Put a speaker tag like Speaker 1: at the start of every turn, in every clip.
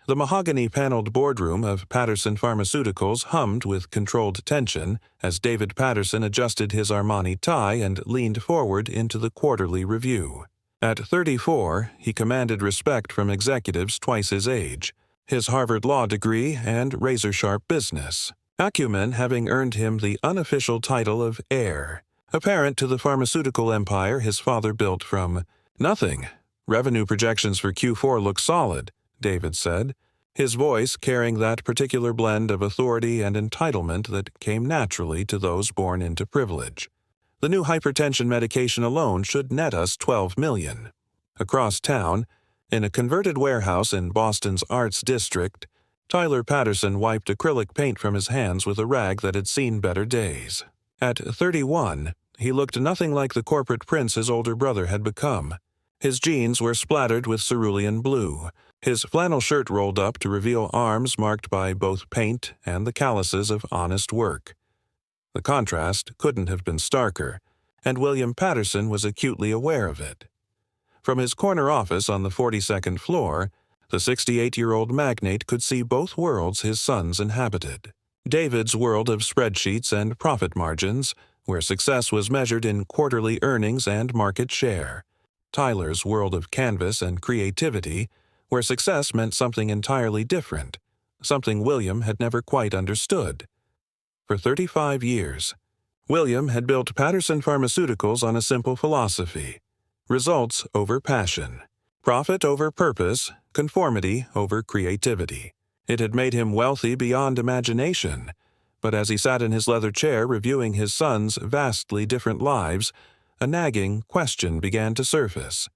Speaker 1: The mahogany-paneled boardroom of Patterson Pharmaceuticals hummed with controlled tension as David Patterson adjusted his Armani tie and leaned forward into the quarterly review. At 34, he commanded respect from executives twice his age, his Harvard law degree and razor-sharp business acumen having earned him the unofficial title of heir, apparent to the pharmaceutical empire his father built from nothing. "Revenue projections for Q4 look solid," David said, his voice carrying that particular blend of authority and entitlement that came naturally to those born into privilege. "The new hypertension medication alone should net us $12 million. Across town, in a converted warehouse in Boston's Arts District, Tyler Patterson wiped acrylic paint from his hands with a rag that had seen better days. At 31, he looked nothing like the corporate prince his older brother had become. His jeans were splattered with cerulean blue, his flannel shirt rolled up to reveal arms marked by both paint and the calluses of honest work. The contrast couldn't have been starker, and William Patterson was acutely aware of it. From his corner office on the 42nd floor, the 68-year-old magnate could see both worlds his sons inhabited. David's world of spreadsheets and profit margins, where success was measured in quarterly earnings and market share. Tyler's world of canvas and creativity, where success meant something entirely different, something William had never quite understood. For 35 years, William had built Patterson Pharmaceuticals on a simple philosophy: results over passion, profit over purpose, conformity over creativity. It had made him wealthy beyond imagination, but as he sat in his leather chair reviewing his sons' vastly different lives, a nagging question began to surface.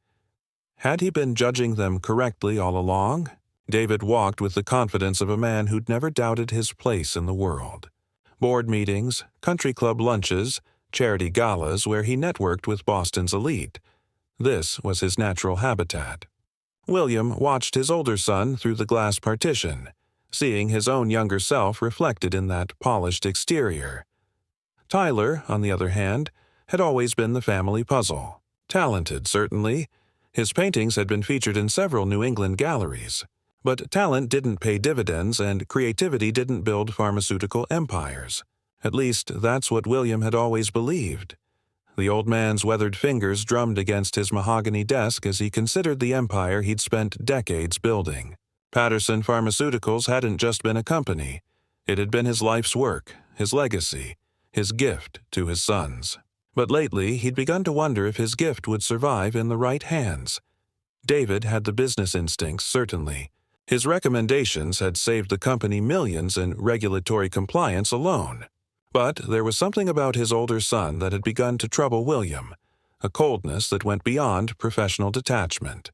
Speaker 1: Had he been judging them correctly all along? David walked with the confidence of a man who'd never doubted his place in the world. Board meetings, country club lunches, charity galas where he networked with Boston's elite. This was his natural habitat. William watched his older son through the glass partition, seeing his own younger self reflected in that polished exterior. Tyler, on the other hand, had always been the family puzzle. Talented, certainly. His paintings had been featured in several New England galleries. But talent didn't pay dividends and creativity didn't build pharmaceutical empires. At least, that's what William had always believed. The old man's weathered fingers drummed against his mahogany desk as he considered the empire he'd spent decades building. Patterson Pharmaceuticals hadn't just been a company. It had been his life's work, his legacy, his gift to his sons. But lately, he'd begun to wonder if his gift would survive in the right hands. David had the business instincts, certainly. His recommendations had saved the company millions in regulatory compliance alone. But there was something about his older son that had begun to trouble William, a coldness that went beyond professional detachment.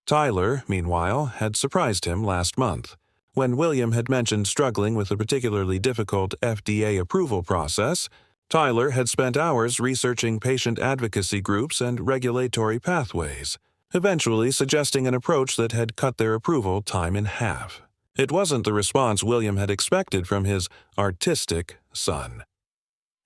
Speaker 1: Tyler, meanwhile, had surprised him last month. When William had mentioned struggling with a particularly difficult FDA approval process, Tyler had spent hours researching patient advocacy groups and regulatory pathways, eventually suggesting an approach that had cut their approval time in half. It wasn't the response William had expected from his artistic son.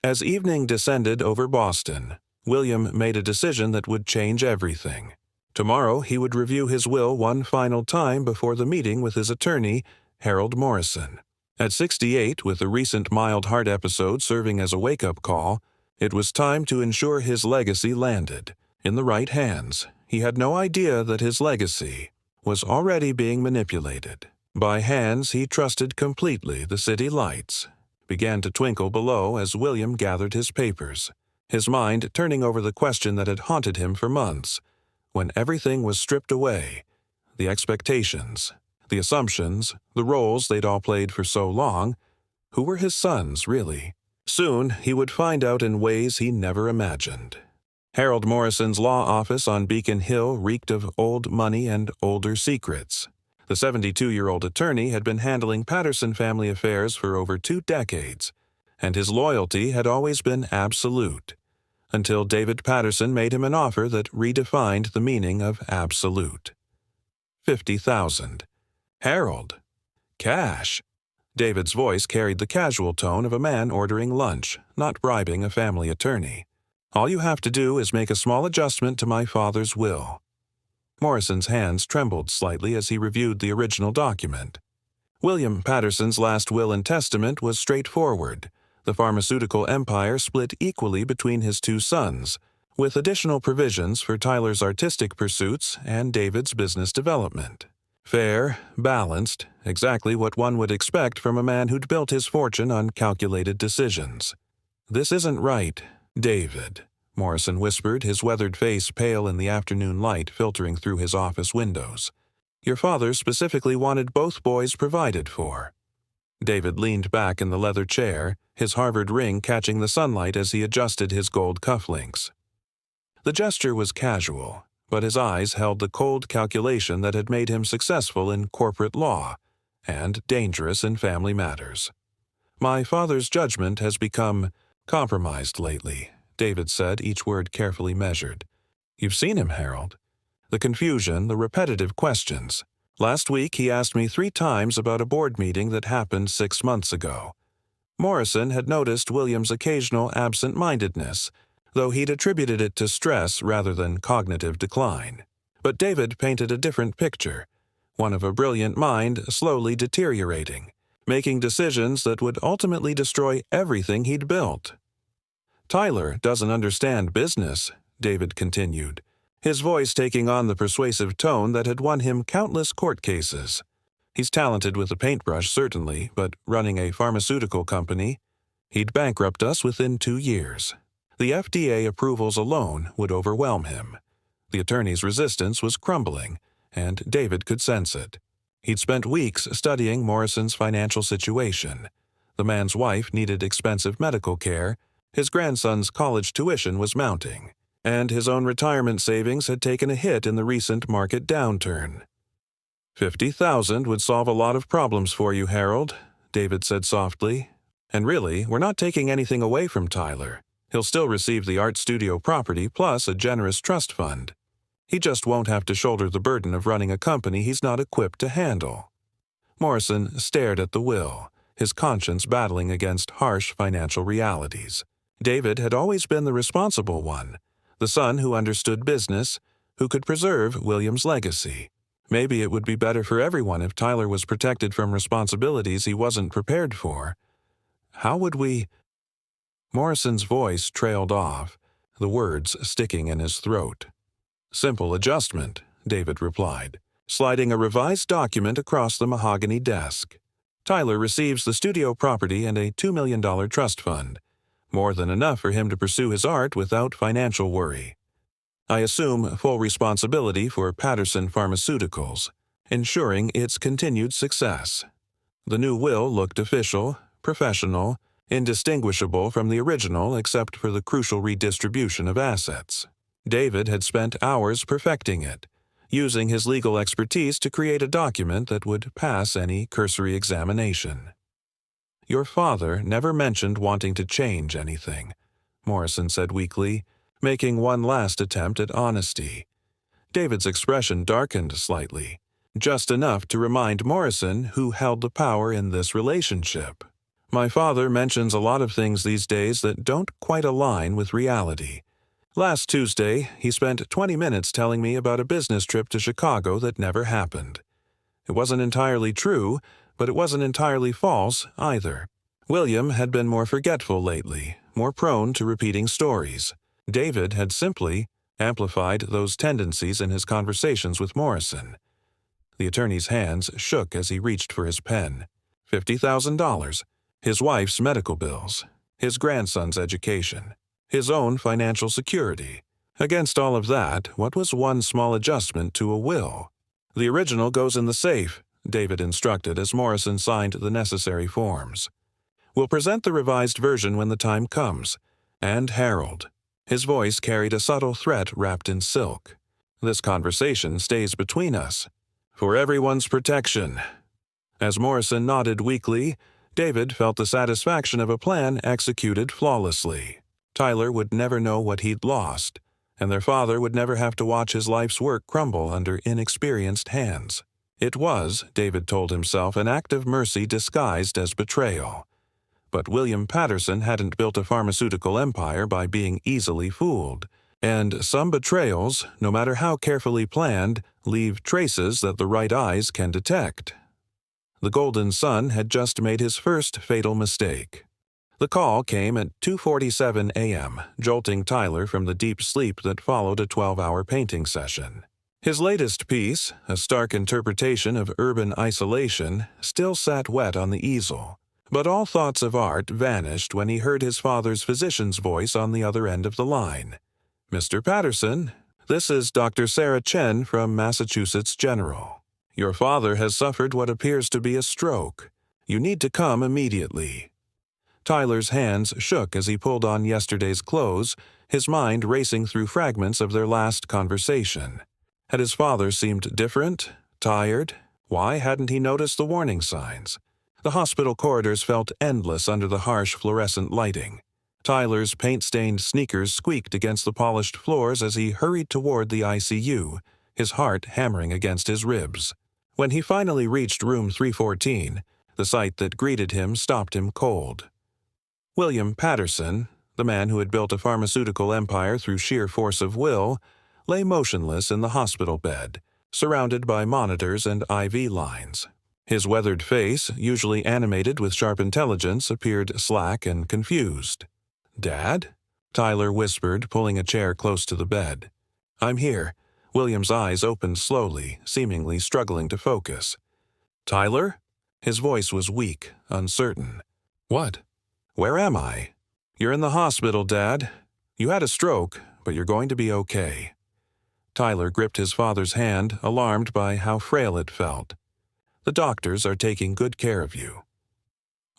Speaker 1: As evening descended over Boston, William made a decision that would change everything. Tomorrow he would review his will one final time before the meeting with his attorney, Harold Morrison. At 68, with a recent mild heart episode serving as a wake-up call, it was time to ensure his legacy landed in the right hands. He had no idea that his legacy was already being manipulated by hands he trusted completely. The city lights began to twinkle below as William gathered his papers, his mind turning over the question that had haunted him for months. When everything was stripped away, the expectations, the assumptions, the roles they'd all played for so long, who were his sons, really? Soon he would find out in ways he never imagined. Harold Morrison's law office on Beacon Hill reeked of old money and older secrets. The 72-year-old attorney had been handling Patterson family affairs for over 2 decades, and his loyalty had always been absolute, until David Patterson made him an offer that redefined the meaning of absolute. $50,000. Harold. Cash. David's voice carried the casual tone of a man ordering lunch, not bribing a family attorney. All you have to do is make a small adjustment to my father's will. Morrison's hands trembled slightly as he reviewed the original document. William Patterson's last will and testament was straightforward. The pharmaceutical empire split equally between his two sons, with additional provisions for Tyler's artistic pursuits and David's business development. Fair, balanced, exactly what one would expect from a man who'd built his fortune on calculated decisions. "This isn't right, David," Morrison whispered, his weathered face pale in the afternoon light filtering through his office windows. "Your father specifically wanted both boys provided for." David leaned back in the leather chair, his Harvard ring catching the sunlight as he adjusted his gold cufflinks. The gesture was casual, but his eyes held the cold calculation that had made him successful in corporate law and dangerous in family matters. "My father's judgment has become compromised lately," David said, each word carefully measured. "You've seen him, Harold. The confusion, the repetitive questions. Last week he asked me 3 times about a board meeting that happened 6 months ago." Morrison had noticed William's occasional absent-mindedness, though he'd attributed it to stress rather than cognitive decline. But David painted a different picture, one of a brilliant mind slowly deteriorating, making decisions that would ultimately destroy everything he'd built. "Tyler doesn't understand business," David continued, his voice taking on the persuasive tone that had won him countless court cases. "He's talented with a paintbrush, certainly, but running a pharmaceutical company, he'd bankrupt us within 2 years. The FDA approvals alone would overwhelm him." The attorney's resistance was crumbling, and David could sense it. He'd spent weeks studying Morrison's financial situation. The man's wife needed expensive medical care, his grandson's college tuition was mounting, and his own retirement savings had taken a hit in the recent market downturn. "50,000 would solve a lot of problems for you, Harold," David said softly. "And really, we're not taking anything away from Tyler. He'll still receive the art studio property plus a generous trust fund. He just won't have to shoulder the burden of running a company he's not equipped to handle." Morrison stared at the will, his conscience battling against harsh financial realities. David had always been the responsible one, the son who understood business, who could preserve William's legacy. Maybe it would be better for everyone if Tyler was protected from responsibilities he wasn't prepared for. "How would we—" Morrison's voice trailed off, the words sticking in his throat. "Simple adjustment," David replied, sliding a revised document across the mahogany desk. "Tyler receives the studio property and a $2 million trust fund, more than enough for him to pursue his art without financial worry. I assume full responsibility for Patterson Pharmaceuticals, ensuring its continued success." The new will looked official, professional, indistinguishable from the original except for the crucial redistribution of assets. David had spent hours perfecting it, using his legal expertise to create a document that would pass any cursory examination. "Your father never mentioned wanting to change anything," Morrison said weakly, making one last attempt at honesty. David's expression darkened slightly, just enough to remind Morrison who held the power in this relationship. "My father mentions a lot of things these days that don't quite align with reality. Last Tuesday, he spent 20 minutes telling me about a business trip to Chicago that never happened. It wasn't entirely true, but it wasn't entirely false either. William had been more forgetful lately, more prone to repeating stories. David had simply amplified those tendencies in his conversations with Morrison." The attorney's hands shook as he reached for his pen. $50,000, his wife's medical bills, his grandson's education, his own financial security. Against all of that, what was one small adjustment to a will? "The original goes in the safe," David instructed as Morrison signed the necessary forms. "We'll present the revised version when the time comes. And Harold." His voice carried a subtle threat wrapped in silk. "This conversation stays between us. For everyone's protection." As Morrison nodded weakly, David felt the satisfaction of a plan executed flawlessly. Tyler would never know what he'd lost, and their father would never have to watch his life's work crumble under inexperienced hands. It was, David told himself, an act of mercy disguised as betrayal. But William Patterson hadn't built a pharmaceutical empire by being easily fooled. And some betrayals, no matter how carefully planned, leave traces that the right eyes can detect. The Golden Son had just made his first fatal mistake. The call came at 2:47 a.m., jolting Tyler from the deep sleep that followed a 12-hour painting session. His latest piece, a stark interpretation of urban isolation, still sat wet on the easel. But all thoughts of art vanished when he heard his father's physician's voice on the other end of the line. "Mr. Patterson, this is Dr. Sarah Chen from Massachusetts General. Your father has suffered what appears to be a stroke. You need to come immediately." Tyler's hands shook as he pulled on yesterday's clothes, his mind racing through fragments of their last conversation. Had his father seemed different? Tired? Why hadn't he noticed the warning signs? The hospital corridors felt endless under the harsh fluorescent lighting. Tyler's paint-stained sneakers squeaked against the polished floors as he hurried toward the ICU, his heart hammering against his ribs. When he finally reached room 314, the sight that greeted him stopped him cold. William Patterson, the man who had built a pharmaceutical empire through sheer force of will, lay motionless in the hospital bed, surrounded by monitors and IV lines. His weathered face, usually animated with sharp intelligence, appeared slack and confused. "Dad?" Tyler whispered, pulling a chair close to the bed. "I'm here." William's eyes opened slowly, seemingly struggling to focus. "Tyler?" His voice was weak, uncertain. "What? Where am I?" "You're in the hospital, Dad. You had a stroke, but you're going to be okay." Tyler gripped his father's hand, alarmed by how frail it felt. "The doctors are taking good care of you."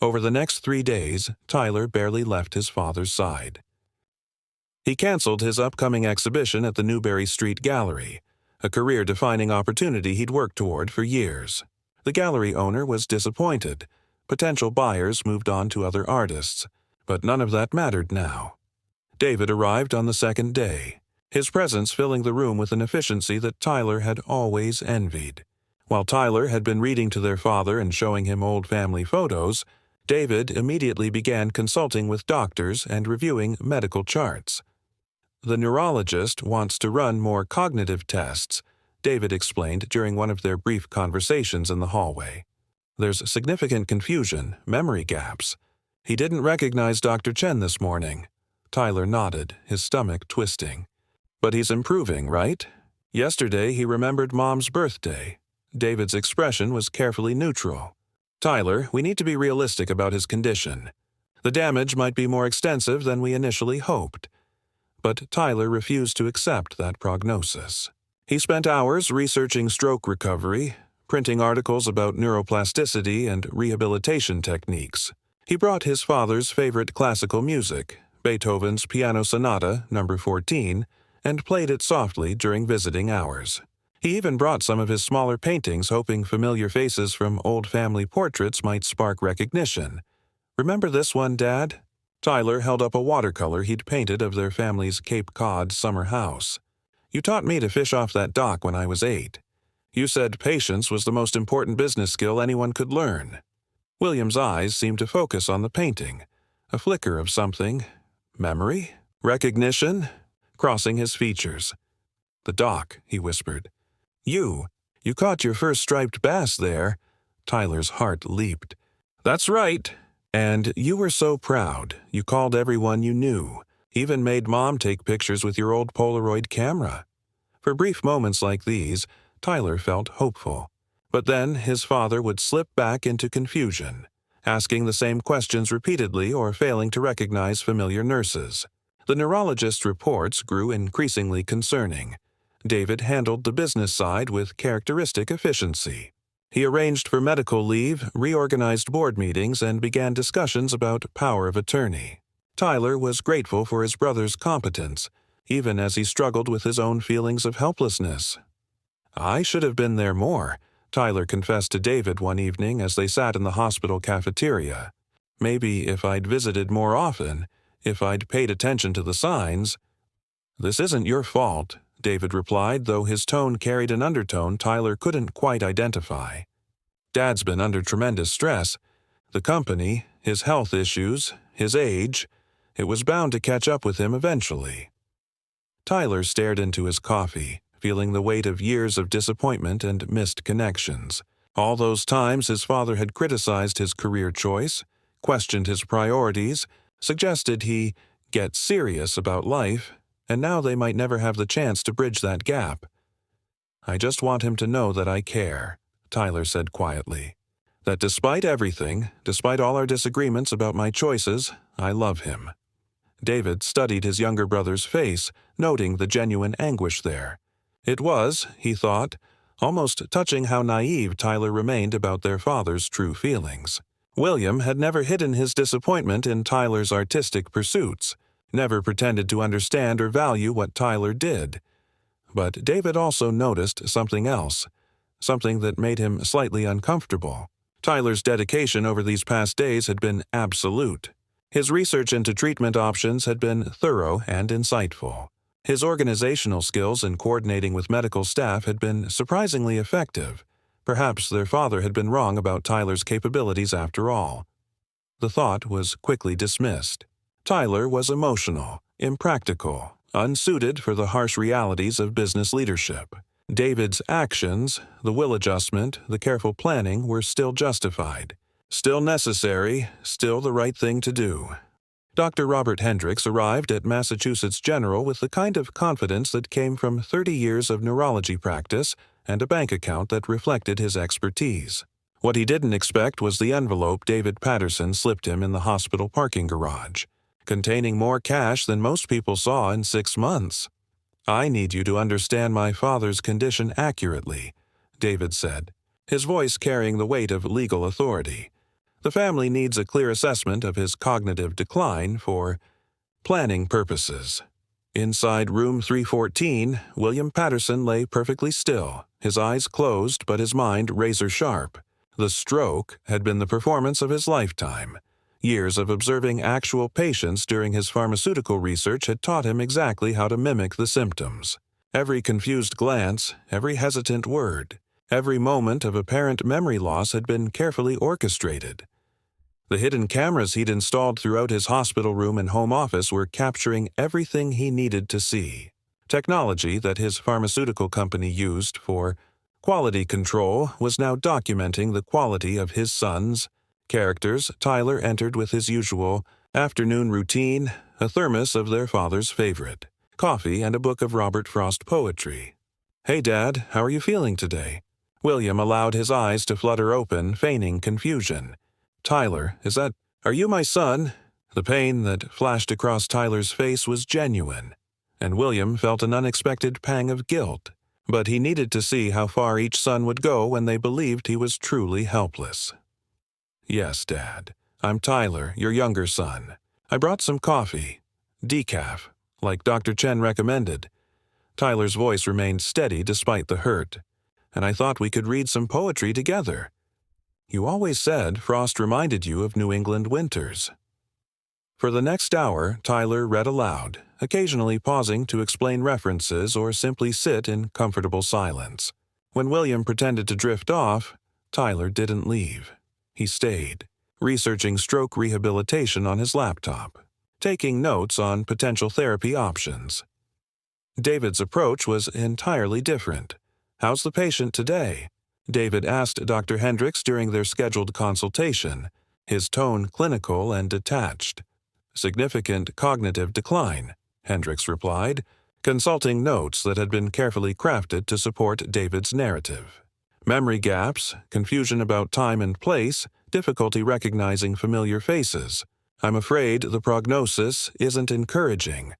Speaker 1: Over the next 3 days, Tyler barely left his father's side. He canceled his upcoming exhibition at the Newberry Street Gallery, a career-defining opportunity he'd worked toward for years. The gallery owner was disappointed. Potential buyers moved on to other artists, but none of that mattered now. David arrived on the second day, his presence filling the room with an efficiency that Tyler had always envied. While Tyler had been reading to their father and showing him old family photos, David immediately began consulting with doctors and reviewing medical charts. "The neurologist wants to run more cognitive tests," David explained during one of their brief conversations in the hallway. "There's significant confusion, memory gaps. He didn't recognize Dr. Chen this morning." Tyler nodded, his stomach twisting. "But he's improving, right? Yesterday he remembered Mom's birthday." David's expression was carefully neutral. "Tyler, we need to be realistic about his condition. The damage might be more extensive than we initially hoped." But Tyler refused to accept that prognosis. He spent hours researching stroke recovery, printing articles about neuroplasticity and rehabilitation techniques. He brought his father's favorite classical music, Beethoven's Piano Sonata No. 14, and played it softly during visiting hours. He even brought some of his smaller paintings, hoping familiar faces from old family portraits might spark recognition. "Remember this one, Dad?" Tyler held up a watercolor he'd painted of their family's Cape Cod summer house. "You taught me to fish off that dock when I was 8. You said patience was the most important business skill anyone could learn." William's eyes seemed to focus on the painting, a flicker of something. Memory? Recognition? Crossing his features. "The dock," he whispered. You caught your first striped bass there." Tyler's heart leaped. "That's right. And you were so proud. You called everyone you knew. Even made Mom take pictures with your old Polaroid camera." For brief moments like these, Tyler felt hopeful. But then his father would slip back into confusion, asking the same questions repeatedly or failing to recognize familiar nurses. The neurologist's reports grew increasingly concerning. David handled the business side with characteristic efficiency. He arranged for medical leave, reorganized board meetings, and began discussions about power of attorney. Tyler was grateful for his brother's competence, even as he struggled with his own feelings of helplessness. "I should have been there more," Tyler confessed to David one evening as they sat in the hospital cafeteria. "Maybe if I'd visited more often, if I'd paid attention to the signs." "This isn't your fault," David replied, though his tone carried an undertone Tyler couldn't quite identify. "Dad's been under tremendous stress. The company, his health issues, his age. It was bound to catch up with him eventually." Tyler stared into his coffee, feeling the weight of years of disappointment and missed connections. All those times his father had criticized his career choice, questioned his priorities, suggested he get serious about life, and now they might never have the chance to bridge that gap. "I just want him to know that I care," Tyler said quietly. "That despite everything, despite all our disagreements about my choices, I love him." David studied his younger brother's face, noting the genuine anguish there. It was, he thought, almost touching how naive Tyler remained about their father's true feelings. William had never hidden his disappointment in Tyler's artistic pursuits, never pretended to understand or value what Tyler did. But David also noticed something else, something that made him slightly uncomfortable. Tyler's dedication over these past days had been absolute. His research into treatment options had been thorough and insightful. His organizational skills in coordinating with medical staff had been surprisingly effective. Perhaps their father had been wrong about Tyler's capabilities after all. The thought was quickly dismissed. Tyler was emotional, impractical, unsuited for the harsh realities of business leadership. David's actions, the will adjustment, the careful planning were still justified, still necessary, still the right thing to do. Dr. Robert Hendricks arrived at Massachusetts General with the kind of confidence that came from 30 years of neurology practice and a bank account that reflected his expertise. What he didn't expect was the envelope David Patterson slipped him in the hospital parking garage, containing more cash than most people saw in 6 months. "I need you to understand my father's condition accurately," David said, his voice carrying the weight of legal authority. "The family needs a clear assessment of his cognitive decline for planning purposes." Inside room 314, William Patterson lay perfectly still, his eyes closed but his mind razor-sharp. The stroke had been the performance of his lifetime. Years of observing actual patients during his pharmaceutical research had taught him exactly how to mimic the symptoms. Every confused glance, every hesitant word, every moment of apparent memory loss had been carefully orchestrated. The hidden cameras he'd installed throughout his hospital room and home office were capturing everything he needed to see. Technology that his pharmaceutical company used for quality control was now documenting the quality of his sons. Characters Tyler entered with his usual afternoon routine, a thermos of their father's favorite, coffee and a book of Robert Frost poetry. "Hey, Dad, how are you feeling today?" William allowed his eyes to flutter open, feigning confusion. "Tyler, are you my son?" The pain that flashed across Tyler's face was genuine, and William felt an unexpected pang of guilt. But he needed to see how far each son would go when they believed he was truly helpless. "Yes, Dad. I'm Tyler, your younger son. I brought some coffee. Decaf, like Dr. Chen recommended." Tyler's voice remained steady despite the hurt. "And I thought we could read some poetry together. You always said Frost reminded you of New England winters." For the next hour, Tyler read aloud, occasionally pausing to explain references or simply sit in comfortable silence. When William pretended to drift off, Tyler didn't leave. He stayed, researching stroke rehabilitation on his laptop, taking notes on potential therapy options. David's approach was entirely different. "How's the patient today?" David asked Dr. Hendricks during their scheduled consultation, his tone clinical and detached. "Significant cognitive decline," Hendricks replied, consulting notes that had been carefully crafted to support David's narrative. "Memory gaps, confusion about time and place, difficulty recognizing familiar faces. I'm afraid the prognosis isn't encouraging."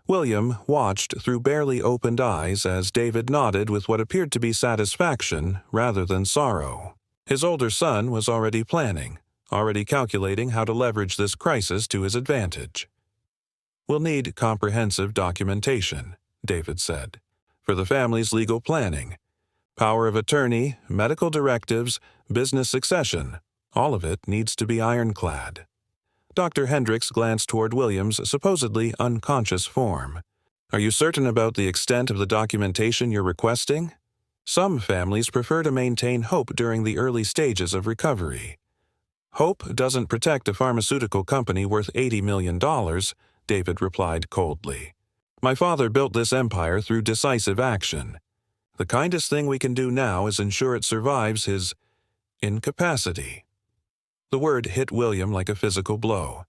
Speaker 1: William watched through barely opened eyes as David nodded with what appeared to be satisfaction rather than sorrow. His older son was already planning, already calculating how to leverage this crisis to his advantage. "We'll need comprehensive documentation," David said, "for the family's legal planning. Power of attorney, medical directives, business succession, all of it needs to be ironclad." Dr. Hendricks glanced toward William's supposedly unconscious form. "Are you certain about the extent of the documentation you're requesting? Some families prefer to maintain hope during the early stages of recovery." "Hope doesn't protect a pharmaceutical company worth $80 million, David replied coldly. My father built this empire through decisive action. The kindest thing we can do now is ensure it survives his incapacity." The word hit William like a physical blow.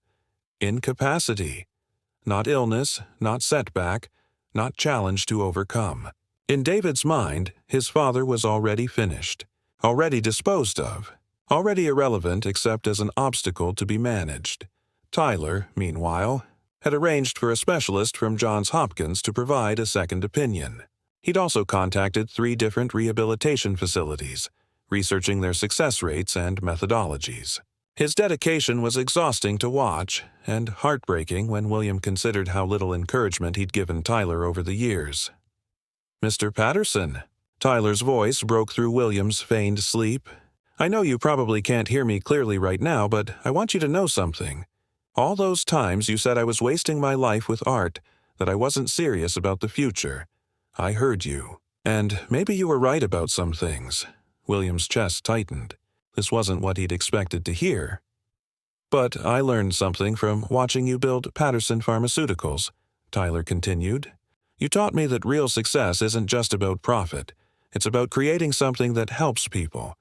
Speaker 1: Incapacity. Not illness, not setback, not challenge to overcome. In David's mind, his father was already finished, already disposed of, already irrelevant except as an obstacle to be managed. Tyler, meanwhile, had arranged for a specialist from Johns Hopkins to provide a second opinion. He'd also contacted 3 different rehabilitation facilities, researching their success rates and methodologies. His dedication was exhausting to watch and heartbreaking when William considered how little encouragement he'd given Tyler over the years. "Mr. Patterson," Tyler's voice broke through William's feigned sleep. "I know you probably can't hear me clearly right now, but I want you to know something. All those times you said I was wasting my life with art, that I wasn't serious about the future. I heard you. And maybe you were right about some things." William's chest tightened. This wasn't what he'd expected to hear. "But I learned something from watching you build Patterson Pharmaceuticals," Tyler continued. "You taught me that real success isn't just about profit. It's about creating something that helps people.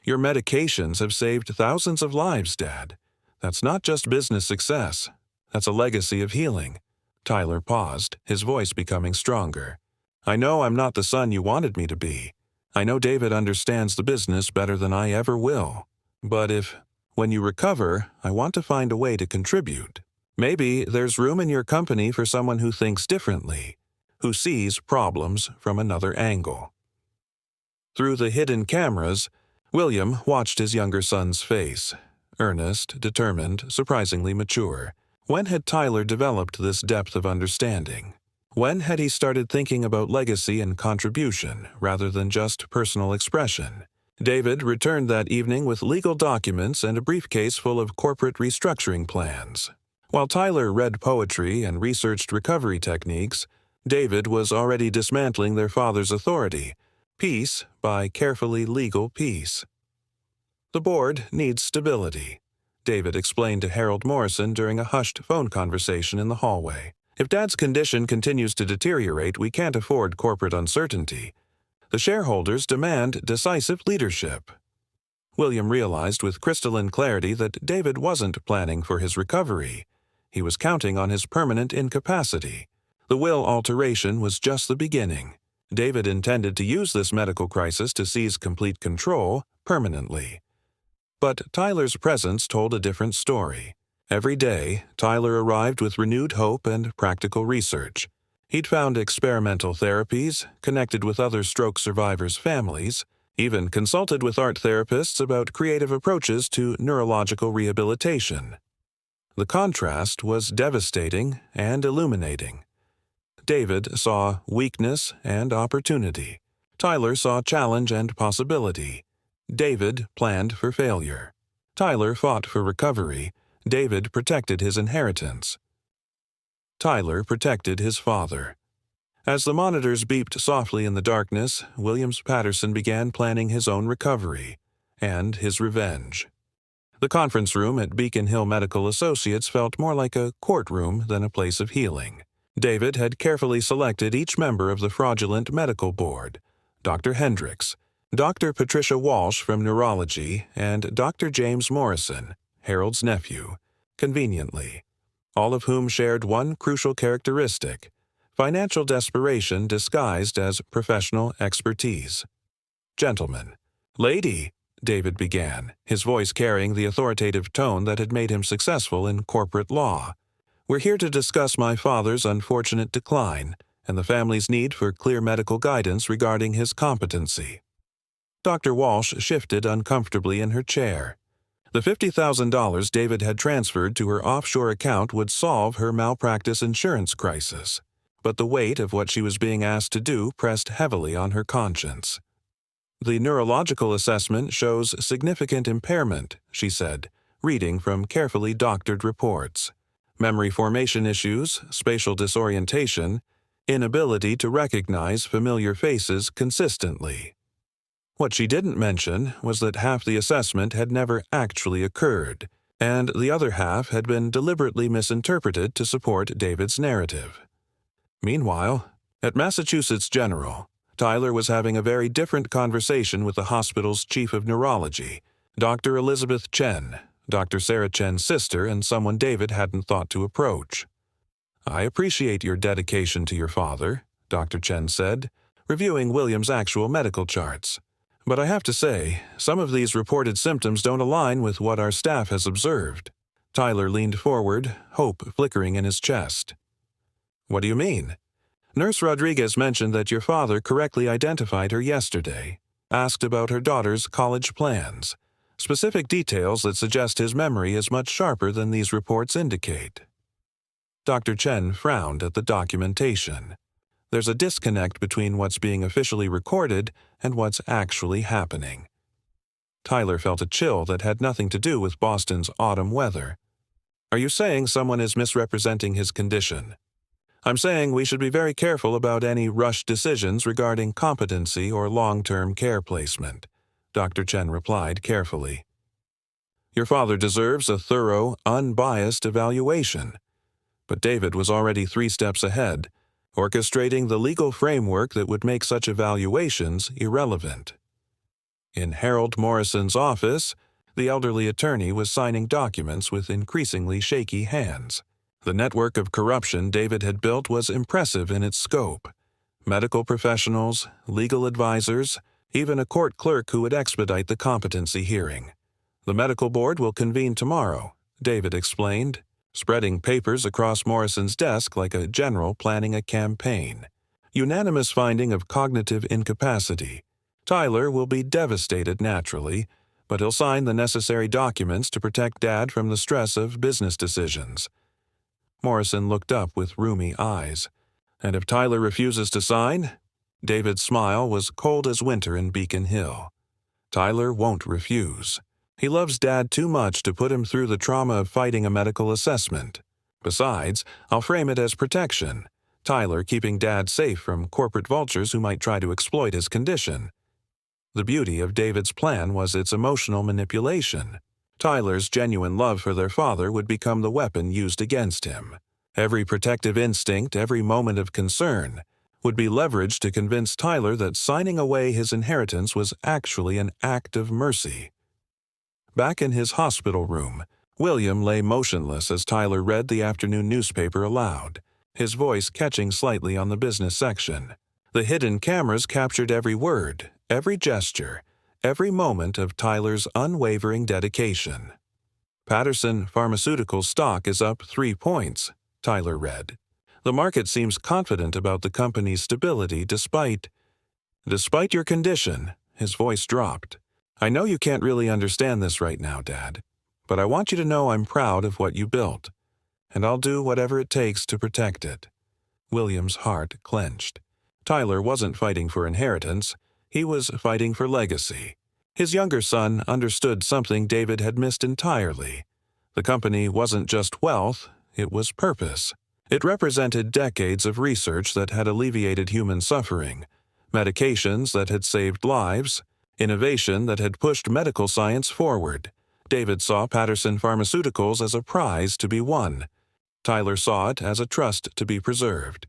Speaker 1: Your medications have saved thousands of lives, Dad. That's not just business success. That's a legacy of healing." Tyler paused, his voice becoming stronger. "I know I'm not the son you wanted me to be. I know David understands the business better than I ever will. But when you recover, I want to find a way to contribute. Maybe there's room in your company for someone who thinks differently, who sees problems from another angle." Through the hidden cameras, William watched his younger son's face. Earnest, determined, surprisingly mature. When had Tyler developed this depth of understanding? When had he started thinking about legacy and contribution rather than just personal expression? David returned that evening with legal documents and a briefcase full of corporate restructuring plans. While Tyler read poetry and researched recovery techniques, David was already dismantling their father's authority, piece by carefully legal piece. "The board needs stability," David explained to Harold Morrison during a hushed phone conversation in the hallway. "If Dad's condition continues to deteriorate, we can't afford corporate uncertainty. The shareholders demand decisive leadership." William realized with crystalline clarity that David wasn't planning for his recovery. He was counting on his permanent incapacity. The will alteration was just the beginning. David intended to use this medical crisis to seize complete control permanently. But Tyler's presence told a different story. Every day, Tyler arrived with renewed hope and practical research. He'd found experimental therapies, connected with other stroke survivors' families, even consulted with art therapists about creative approaches to neurological rehabilitation. The contrast was devastating and illuminating. David saw weakness and opportunity. Tyler saw challenge and possibility. David planned for failure. Tyler fought for recovery. David protected his inheritance. Tyler protected his father. As the monitors beeped softly in the darkness, Williams Patterson began planning his own recovery and his revenge. The conference room at Beacon Hill Medical Associates felt more like a courtroom than a place of healing. David had carefully selected each member of the fraudulent medical board: Dr. Hendricks, Dr. Patricia Walsh from neurology, and Dr. James Morrison, Harold's nephew, conveniently, all of whom shared one crucial characteristic: financial desperation disguised as professional expertise. "Gentlemen." "Lady," David began, his voice carrying the authoritative tone that had made him successful in corporate law. "We're here to discuss my father's unfortunate decline and the family's need for clear medical guidance regarding his competency." Dr. Walsh shifted uncomfortably in her chair. The $50,000 David had transferred to her offshore account would solve her malpractice insurance crisis, but the weight of what she was being asked to do pressed heavily on her conscience. "The neurological assessment shows significant impairment," she said, reading from carefully doctored reports. "Memory formation issues, spatial disorientation, inability to recognize familiar faces consistently." What she didn't mention was that half the assessment had never actually occurred, and the other half had been deliberately misinterpreted to support David's narrative. Meanwhile, at Massachusetts General, Tyler was having a very different conversation with the hospital's chief of neurology, Dr. Elizabeth Chen, Dr. Sarah Chen's sister, and someone David hadn't thought to approach. "I appreciate your dedication to your father," Dr. Chen said, reviewing William's actual medical charts. "But I have to say, some of these reported symptoms don't align with what our staff has observed." Tyler leaned forward, hope flickering in his chest. "What do you mean?" "Nurse Rodriguez mentioned that your father correctly identified her yesterday, asked about her daughter's college plans, specific details that suggest his memory is much sharper than these reports indicate." Dr. Chen frowned at the documentation. There's a disconnect between what's being officially recorded and what's actually happening. Tyler felt a chill that had nothing to do with Boston's autumn weather. "Are you saying someone is misrepresenting his condition?" "I'm saying we should be very careful about any rushed decisions regarding competency or long-term care placement," Dr. Chen replied carefully. "Your father deserves a thorough, unbiased evaluation." But David was already 3 steps ahead, orchestrating the legal framework that would make such evaluations irrelevant. In Harold Morrison's office, the elderly attorney was signing documents with increasingly shaky hands. The network of corruption David had built was impressive in its scope. Medical professionals, legal advisors, even a court clerk who would expedite the competency hearing. "The medical board will convene tomorrow," David explained, spreading papers across Morrison's desk like a general planning a campaign. "Unanimous finding of cognitive incapacity. Tyler will be devastated naturally, but he'll sign the necessary documents to protect Dad from the stress of business decisions." Morrison looked up with rheumy eyes. "And if Tyler refuses to sign?" David's smile was cold as winter in Beacon Hill. "Tyler won't refuse. He loves Dad too much to put him through the trauma of fighting a medical assessment. Besides, I'll frame it as protection. Tyler keeping Dad safe from corporate vultures who might try to exploit his condition." The beauty of David's plan was its emotional manipulation. Tyler's genuine love for their father would become the weapon used against him. Every protective instinct, every moment of concern, would be leveraged to convince Tyler that signing away his inheritance was actually an act of mercy. Back in his hospital room, William lay motionless as Tyler read the afternoon newspaper aloud, his voice catching slightly on the business section. The hidden cameras captured every word, every gesture, every moment of Tyler's unwavering dedication. "Patterson Pharmaceutical stock is up 3 points, Tyler read. "The market seems confident about the company's stability despite your condition." His voice dropped. "I know you can't really understand this right now, Dad, but I want you to know I'm proud of what you built, and I'll do whatever it takes to protect it." William's heart clenched. Tyler wasn't fighting for inheritance, he was fighting for legacy. His younger son understood something David had missed entirely. The company wasn't just wealth, it was purpose. It represented decades of research that had alleviated human suffering, medications that had saved lives, innovation that had pushed medical science forward. David saw Patterson Pharmaceuticals as a prize to be won. Tyler saw it as a trust to be preserved.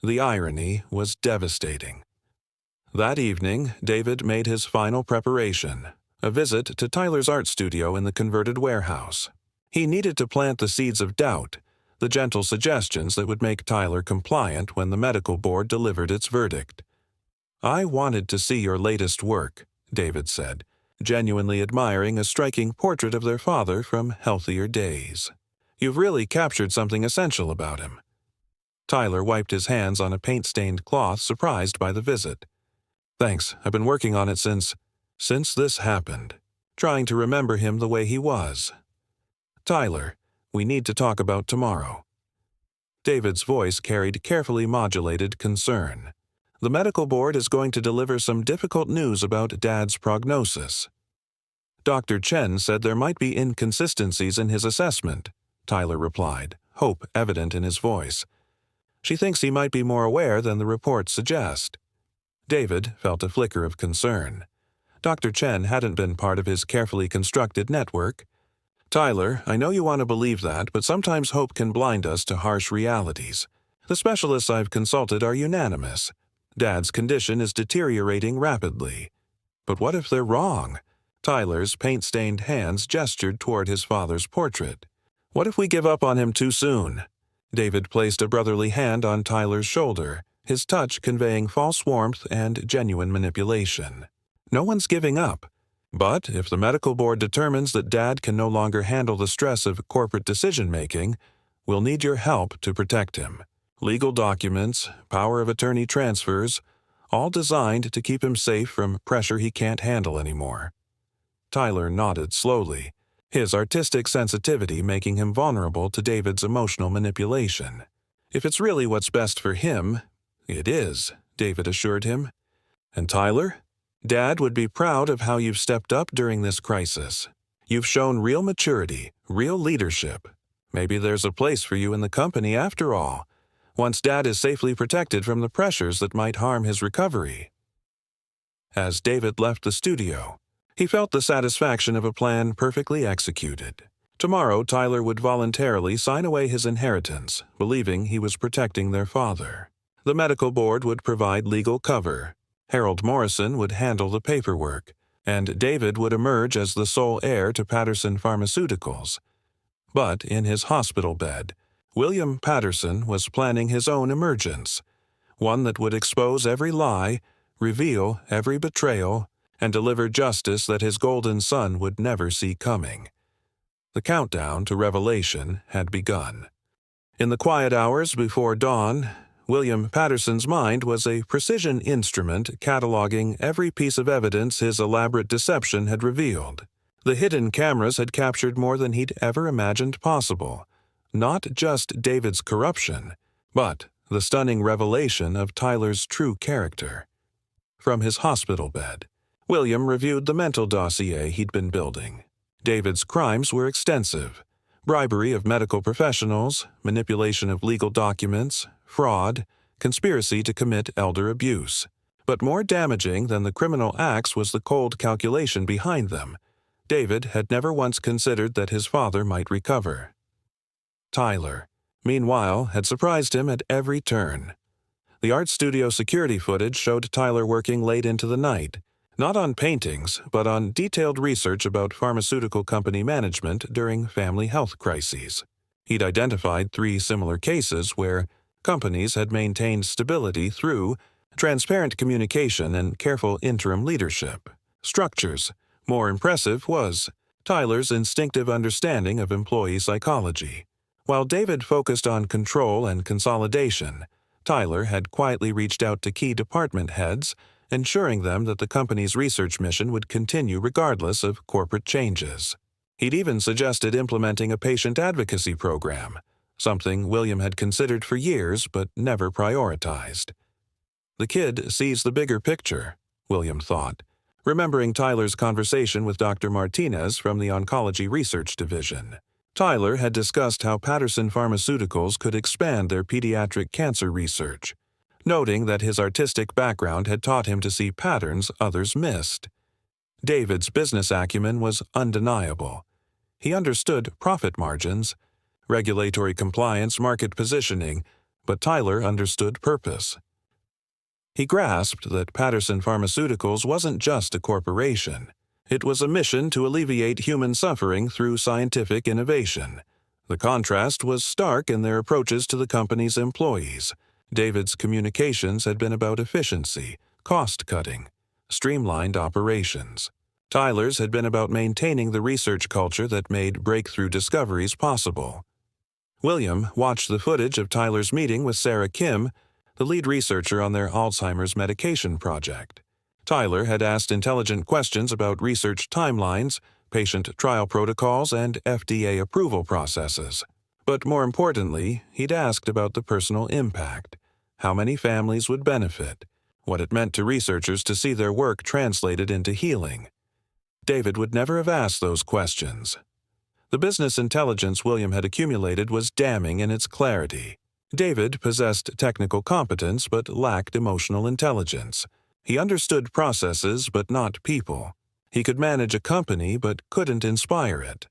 Speaker 1: The irony was devastating. That evening, David made his final preparation, a visit to Tyler's art studio in the converted warehouse. He needed to plant the seeds of doubt, the gentle suggestions that would make Tyler compliant when the medical board delivered its verdict. "I wanted to see your latest work," David said, genuinely admiring a striking portrait of their father from healthier days. "You've really captured something essential about him." Tyler wiped his hands on a paint-stained cloth, surprised by the visit. "Thanks, I've been working on it since this happened, trying to remember him the way he was." "Tyler, we need to talk about tomorrow." David's voice carried carefully modulated concern. "The medical board is going to deliver some difficult news about Dad's prognosis." "Dr. Chen said there might be inconsistencies in his assessment," Tyler replied, hope evident in his voice. "She thinks he might be more aware than the reports suggest." David felt a flicker of concern. Dr. Chen hadn't been part of his carefully constructed network. "Tyler, I know you want to believe that, but sometimes hope can blind us to harsh realities. The specialists I've consulted are unanimous. Dad's condition is deteriorating rapidly. But what if they're wrong? Tyler's paint-stained hands gestured toward his father's portrait. What if we give up on him too soon? David placed a brotherly hand on Tyler's shoulder, his touch conveying false warmth and genuine manipulation. No one's giving up. But if the medical board determines that Dad can no longer handle the stress of corporate decision-making, we'll need your help to protect him. Legal documents, power of attorney transfers, all designed to keep him safe from pressure he can't handle anymore. Tyler nodded slowly, his artistic sensitivity making him vulnerable to David's emotional manipulation. If it's really what's best for him, it is, David assured him. And Tyler? Dad would be proud of how you've stepped up during this crisis. You've shown real maturity, real leadership. Maybe there's a place for you in the company after all, once Dad is safely protected from the pressures that might harm his recovery. As David left the studio, he felt the satisfaction of a plan perfectly executed. Tomorrow, Tyler would voluntarily sign away his inheritance, believing he was protecting their father. The medical board would provide legal cover. Harold Morrison would handle the paperwork, and David would emerge as the sole heir to Patterson Pharmaceuticals. But in his hospital bed, William Patterson was planning his own emergence, one that would expose every lie, reveal every betrayal, and deliver justice that his golden son would never see coming. The countdown to revelation had begun. In the quiet hours before dawn, William Patterson's mind was a precision instrument cataloging every piece of evidence his elaborate deception had revealed. The hidden cameras had captured more than he'd ever imagined possible. Not just David's corruption, but the stunning revelation of Tyler's true character. From his hospital bed, William reviewed the mental dossier he'd been building. David's crimes were extensive: bribery of medical professionals, manipulation of legal documents, fraud, conspiracy to commit elder abuse. But more damaging than the criminal acts was the cold calculation behind them. David had never once considered that his father might recover. Tyler, meanwhile, had surprised him at every turn. The art studio security footage showed Tyler working late into the night, not on paintings, but on detailed research about pharmaceutical company management during family health crises. He'd identified 3 similar cases where companies had maintained stability through transparent communication and careful interim leadership. Structures. More impressive was Tyler's instinctive understanding of employee psychology. While David focused on control and consolidation, Tyler had quietly reached out to key department heads, ensuring them that the company's research mission would continue regardless of corporate changes. He'd even suggested implementing a patient advocacy program, something William had considered for years but never prioritized. The kid sees the bigger picture, William thought, remembering Tyler's conversation with Dr. Martinez from the Oncology Research Division. Tyler had discussed how Patterson Pharmaceuticals could expand their pediatric cancer research, noting that his artistic background had taught him to see patterns others missed. David's business acumen was undeniable. He understood profit margins, regulatory compliance, market positioning, but Tyler understood purpose. He grasped that Patterson Pharmaceuticals wasn't just a corporation. It was a mission to alleviate human suffering through scientific innovation. The contrast was stark in their approaches to the company's employees. David's communications had been about efficiency, cost-cutting, streamlined operations. Tyler's had been about maintaining the research culture that made breakthrough discoveries possible. William watched the footage of Tyler's meeting with Sarah Kim, the lead researcher on their Alzheimer's medication project. Tyler had asked intelligent questions about research timelines, patient trial protocols, and FDA approval processes. But more importantly, he'd asked about the personal impact, how many families would benefit, what it meant to researchers to see their work translated into healing. David would never have asked those questions. The business intelligence William had accumulated was damning in its clarity. David possessed technical competence but lacked emotional intelligence. He understood processes but not people. He could manage a company but couldn't inspire it.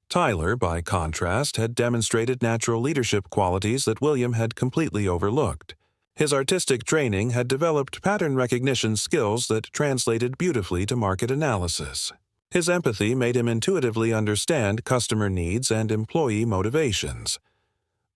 Speaker 1: Tyler, by contrast, had demonstrated natural leadership qualities that William had completely overlooked. His artistic training had developed pattern recognition skills that translated beautifully to market analysis. His empathy made him intuitively understand customer needs and employee motivations.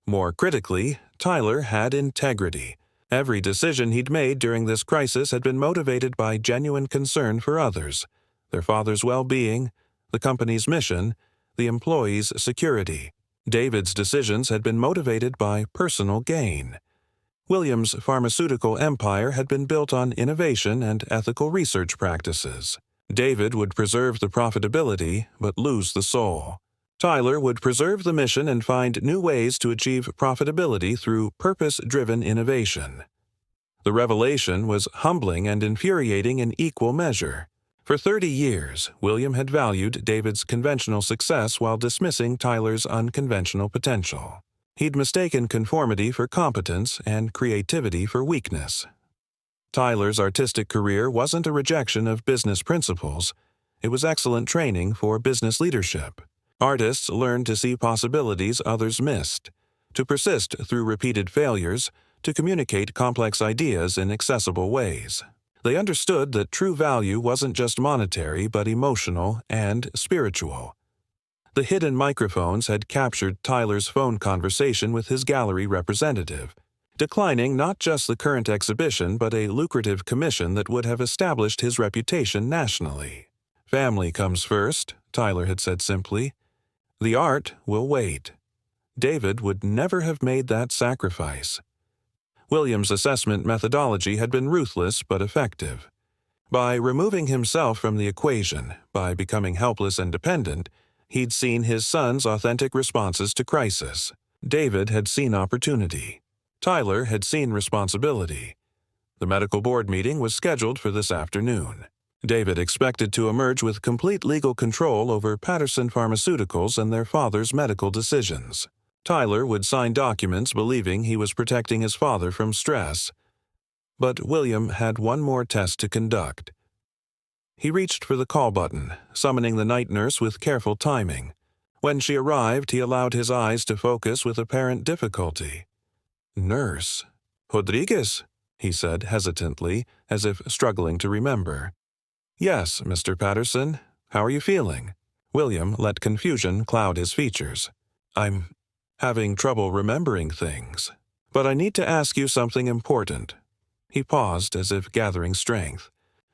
Speaker 1: More critically, Tyler had integrity. Every decision he'd made during this crisis had been motivated by genuine concern for others, their father's well-being, the company's mission, the employees' security. David's decisions had been motivated by personal gain. William's pharmaceutical empire had been built on innovation and ethical research practices. David would preserve the profitability but lose the soul. Tyler would preserve the mission and find new ways to achieve profitability through purpose-driven innovation. The revelation was humbling and infuriating in equal measure. For 30 years, William had valued David's conventional success while dismissing Tyler's unconventional potential. He'd mistaken conformity for competence and creativity for weakness. Tyler's artistic career wasn't a rejection of business principles. It was excellent training for business leadership. Artists learned to see possibilities others missed, to persist through repeated failures, to communicate complex ideas in accessible ways. They understood that true value wasn't just monetary but emotional and spiritual. The hidden microphones had captured Tyler's phone conversation with his gallery representative, declining not just the current exhibition but a lucrative commission that would have established his reputation nationally. "Family comes first," Tyler had said simply. "The art will wait." David would never have made that sacrifice. William's assessment methodology had been ruthless but effective. By removing himself from the equation, by becoming helpless and dependent, he'd seen his son's authentic responses to crisis. David had seen opportunity. Tyler had seen responsibility. The medical board meeting was scheduled for this afternoon. David expected to emerge with complete legal control over Patterson Pharmaceuticals and their father's medical decisions. Tyler would sign documents believing he was protecting his father from stress. But William had one more test to conduct. He reached for the call button, summoning the night nurse with careful timing. When she arrived, he allowed his eyes to focus with apparent difficulty. "Nurse Rodriguez," he said hesitantly, as if struggling to remember. "Yes, Mr. Patterson. How are you feeling?" William let confusion cloud his features. "I'm having trouble remembering things. But I need to ask you something important." He paused as if gathering strength.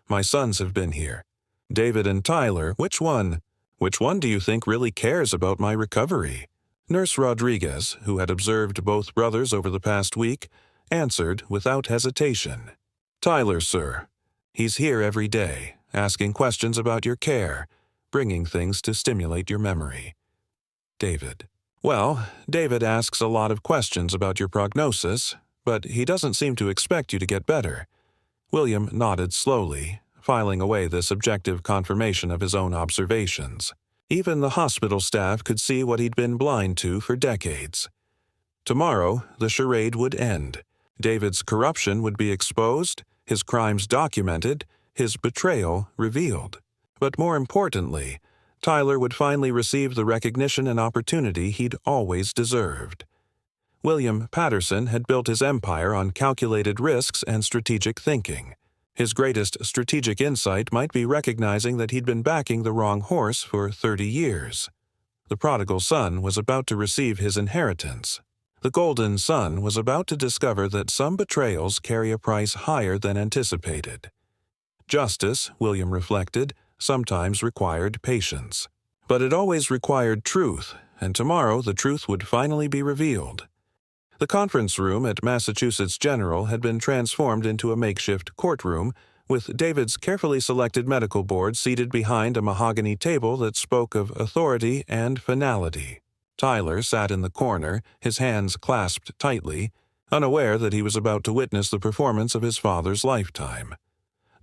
Speaker 1: "My sons have been here. David and Tyler, which one? Which one do you think really cares about my recovery?" Nurse Rodriguez, who had observed both brothers over the past week, answered without hesitation. "Tyler, sir. He's here every day, asking questions about your care, bringing things to stimulate your memory." David. "Well, David asks a lot of questions about your prognosis, but he doesn't seem to expect you to get better." William nodded slowly, filing away this objective confirmation of his own observations. Even the hospital staff could see what he'd been blind to for decades. Tomorrow, the charade would end. David's corruption would be exposed, his crimes documented, his betrayal revealed. But more importantly, Tyler would finally receive the recognition and opportunity he'd always deserved. William Patterson had built his empire on calculated risks and strategic thinking. His greatest strategic insight might be recognizing that he'd been backing the wrong horse for 30 years. The prodigal son was about to receive his inheritance. The golden son was about to discover that some betrayals carry a price higher than anticipated. Justice, William reflected, sometimes required patience. But it always required truth, and tomorrow the truth would finally be revealed. The conference room at Massachusetts General had been transformed into a makeshift courtroom, with David's carefully selected medical board seated behind a mahogany table that spoke of authority and finality. Tyler sat in the corner, his hands clasped tightly, unaware that he was about to witness the performance of his father's lifetime.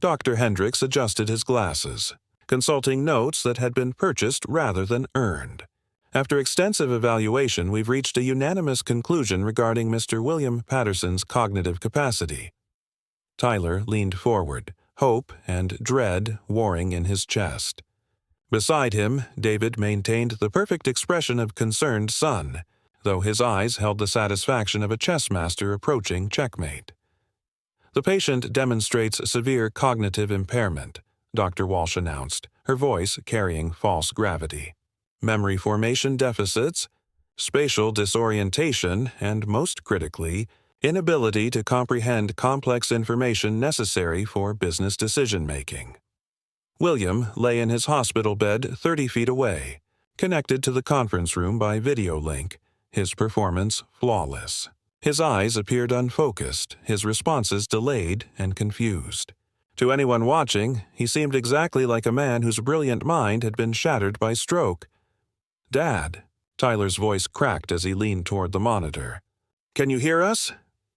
Speaker 1: Dr. Hendricks adjusted his glasses, consulting notes that had been purchased rather than earned. "After extensive evaluation, we've reached a unanimous conclusion regarding Mr. William Patterson's cognitive capacity." Tyler leaned forward, hope and dread warring in his chest. Beside him, David maintained the perfect expression of concerned son, though his eyes held the satisfaction of a chess master approaching checkmate. "The patient demonstrates severe cognitive impairment," Dr. Walsh announced, her voice carrying false gravity. "Memory formation deficits, spatial disorientation, and most critically, inability to comprehend complex information necessary for business decision-making." William lay in his hospital bed 30 feet away, connected to the conference room by video link, his performance flawless. His eyes appeared unfocused, his responses delayed and confused. To anyone watching, he seemed exactly like a man whose brilliant mind had been shattered by stroke. "Dad," Tyler's voice cracked as he leaned toward the monitor. "Can you hear us?"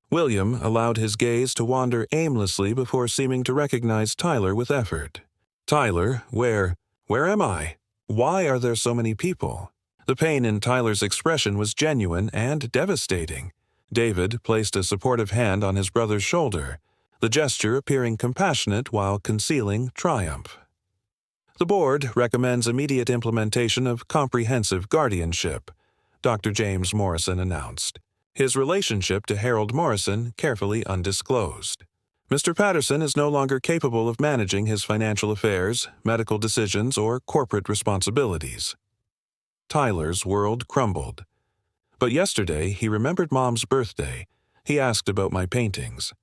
Speaker 1: William allowed his gaze to wander aimlessly before seeming to recognize Tyler with effort. "Tyler, where am I? Why are there so many people?" The pain in Tyler's expression was genuine and devastating. David placed a supportive hand on his brother's shoulder, the gesture appearing compassionate while concealing triumph. "The board recommends immediate implementation of comprehensive guardianship," Dr. James Morrison announced, his relationship to Harold Morrison carefully undisclosed. "Mr. Patterson is no longer capable of managing his financial affairs, medical decisions, or corporate responsibilities." Tyler's world crumbled. "But yesterday he remembered Mom's birthday. He asked about my paintings."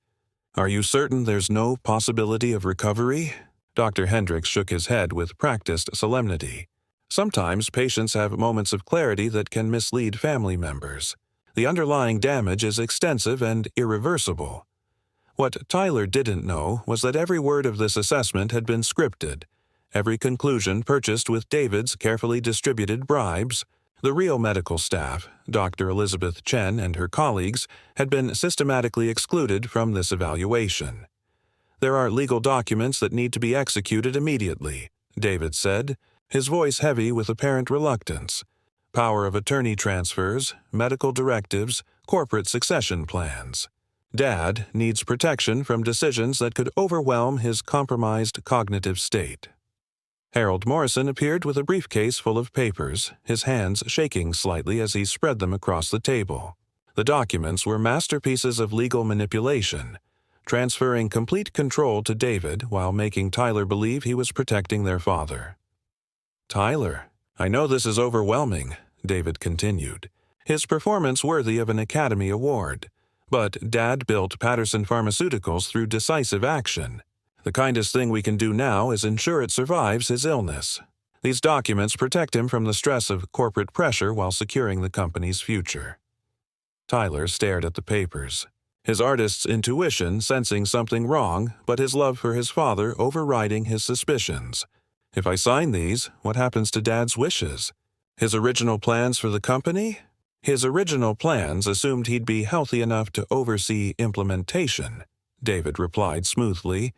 Speaker 1: "Are you certain there's no possibility of recovery?" Dr. Hendricks shook his head with practiced solemnity. "Sometimes patients have moments of clarity that can mislead family members. The underlying damage is extensive and irreversible." What Tyler didn't know was that every word of this assessment had been scripted, every conclusion purchased with David's carefully distributed bribes. The real medical staff, Dr. Elizabeth Chen and her colleagues, had been systematically excluded from this evaluation. "There are legal documents that need to be executed immediately," David said, his voice heavy with apparent reluctance. "Power of attorney transfers, medical directives, corporate succession plans. Dad needs protection from decisions that could overwhelm his compromised cognitive state." Harold Morrison appeared with a briefcase full of papers, his hands shaking slightly as he spread them across the table. The documents were masterpieces of legal manipulation, transferring complete control to David while making Tyler believe he was protecting their father. "Tyler, I know this is overwhelming," David continued, his performance worthy of an Academy Award. "But Dad built Patterson Pharmaceuticals through decisive action. The kindest thing we can do now is ensure it survives his illness. These documents protect him from the stress of corporate pressure while securing the company's future." Tyler stared at the papers, his artist's intuition sensing something wrong, but his love for his father overriding his suspicions. "If I sign these, what happens to Dad's wishes? His original plans for the company?" "His original plans assumed he'd be healthy enough to oversee implementation," David replied smoothly.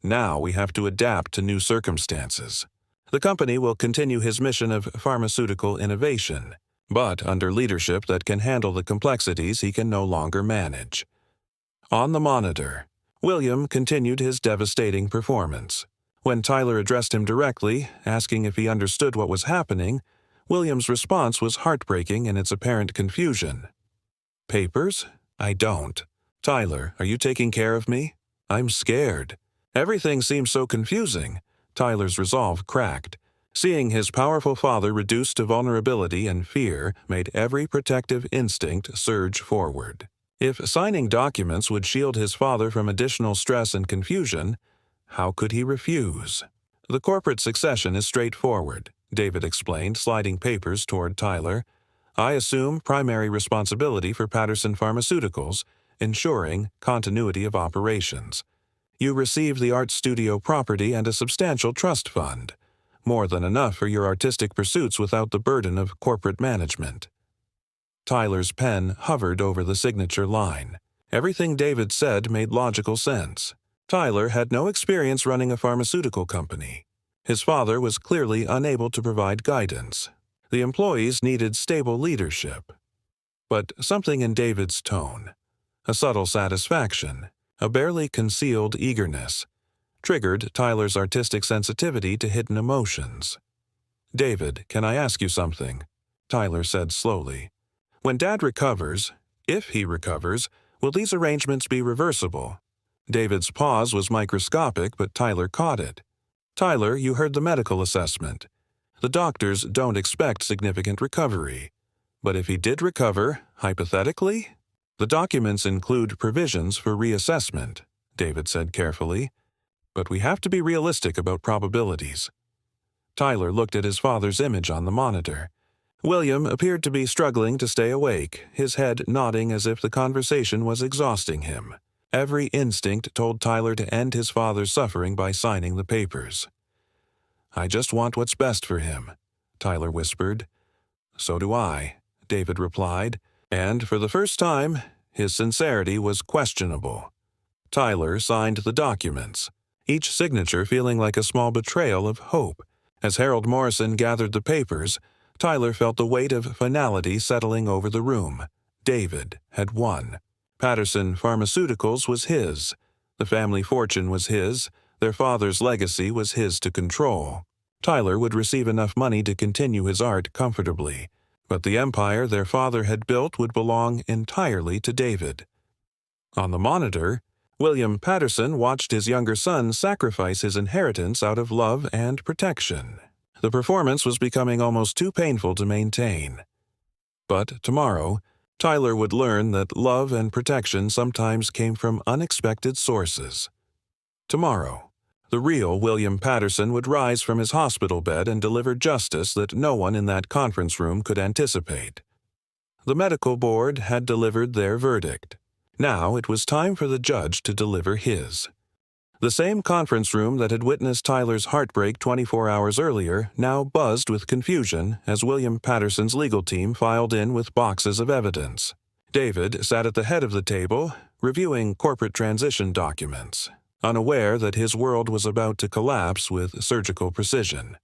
Speaker 1: "Now we have to adapt to new circumstances. The company will continue his mission of pharmaceutical innovation, but under leadership that can handle the complexities he can no longer manage." On the monitor, William continued his devastating performance. When Tyler addressed him directly, asking if he understood what was happening, William's response was heartbreaking in its apparent confusion. "Papers? I don't. Tyler, are you taking care of me? I'm scared. Everything seems so confusing." Tyler's resolve cracked. Seeing his powerful father reduced to vulnerability and fear made every protective instinct surge forward. If signing documents would shield his father from additional stress and confusion, how could he refuse? "The corporate succession is straightforward," David explained, sliding papers toward Tyler. "I assume primary responsibility for Patterson Pharmaceuticals, ensuring continuity of operations. You receive the art studio property and a substantial trust fund, more than enough for your artistic pursuits without the burden of corporate management." Tyler's pen hovered over the signature line. Everything David said made logical sense. Tyler had no experience running a pharmaceutical company. His father was clearly unable to provide guidance. The employees needed stable leadership. But something in David's tone, a subtle satisfaction, a barely concealed eagerness, triggered Tyler's artistic sensitivity to hidden emotions. "David, can I ask you something?" Tyler said slowly. "When Dad recovers, if he recovers, will these arrangements be reversible?" David's pause was microscopic, but Tyler caught it. "Tyler, you heard the medical assessment. The doctors don't expect significant recovery. But if he did recover, hypothetically? The documents include provisions for reassessment," David said carefully. "But we have to be realistic about probabilities." Tyler looked at his father's image on the monitor. William appeared to be struggling to stay awake, his head nodding as if the conversation was exhausting him. Every instinct told Tyler to end his father's suffering by signing the papers. "I just want what's best for him," Tyler whispered. "So do I," David replied, and for the first time, his sincerity was questionable. Tyler signed the documents, each signature feeling like a small betrayal of hope. As Harold Morrison gathered the papers, Tyler felt the weight of finality settling over the room. David had won. Patterson Pharmaceuticals was his. The family fortune was his. Their father's legacy was his to control. Tyler would receive enough money to continue his art comfortably, but the empire their father had built would belong entirely to David. On the monitor, William Patterson watched his younger son sacrifice his inheritance out of love and protection. The performance was becoming almost too painful to maintain. But tomorrow, Tyler would learn that love and protection sometimes came from unexpected sources. Tomorrow, the real William Patterson would rise from his hospital bed and deliver justice that no one in that conference room could anticipate. The medical board had delivered their verdict. Now it was time for the judge to deliver his. The same conference room that had witnessed Tyler's heartbreak 24 hours earlier now buzzed with confusion as William Patterson's legal team filed in with boxes of evidence. David sat at the head of the table, reviewing corporate transition documents, unaware that his world was about to collapse with surgical precision.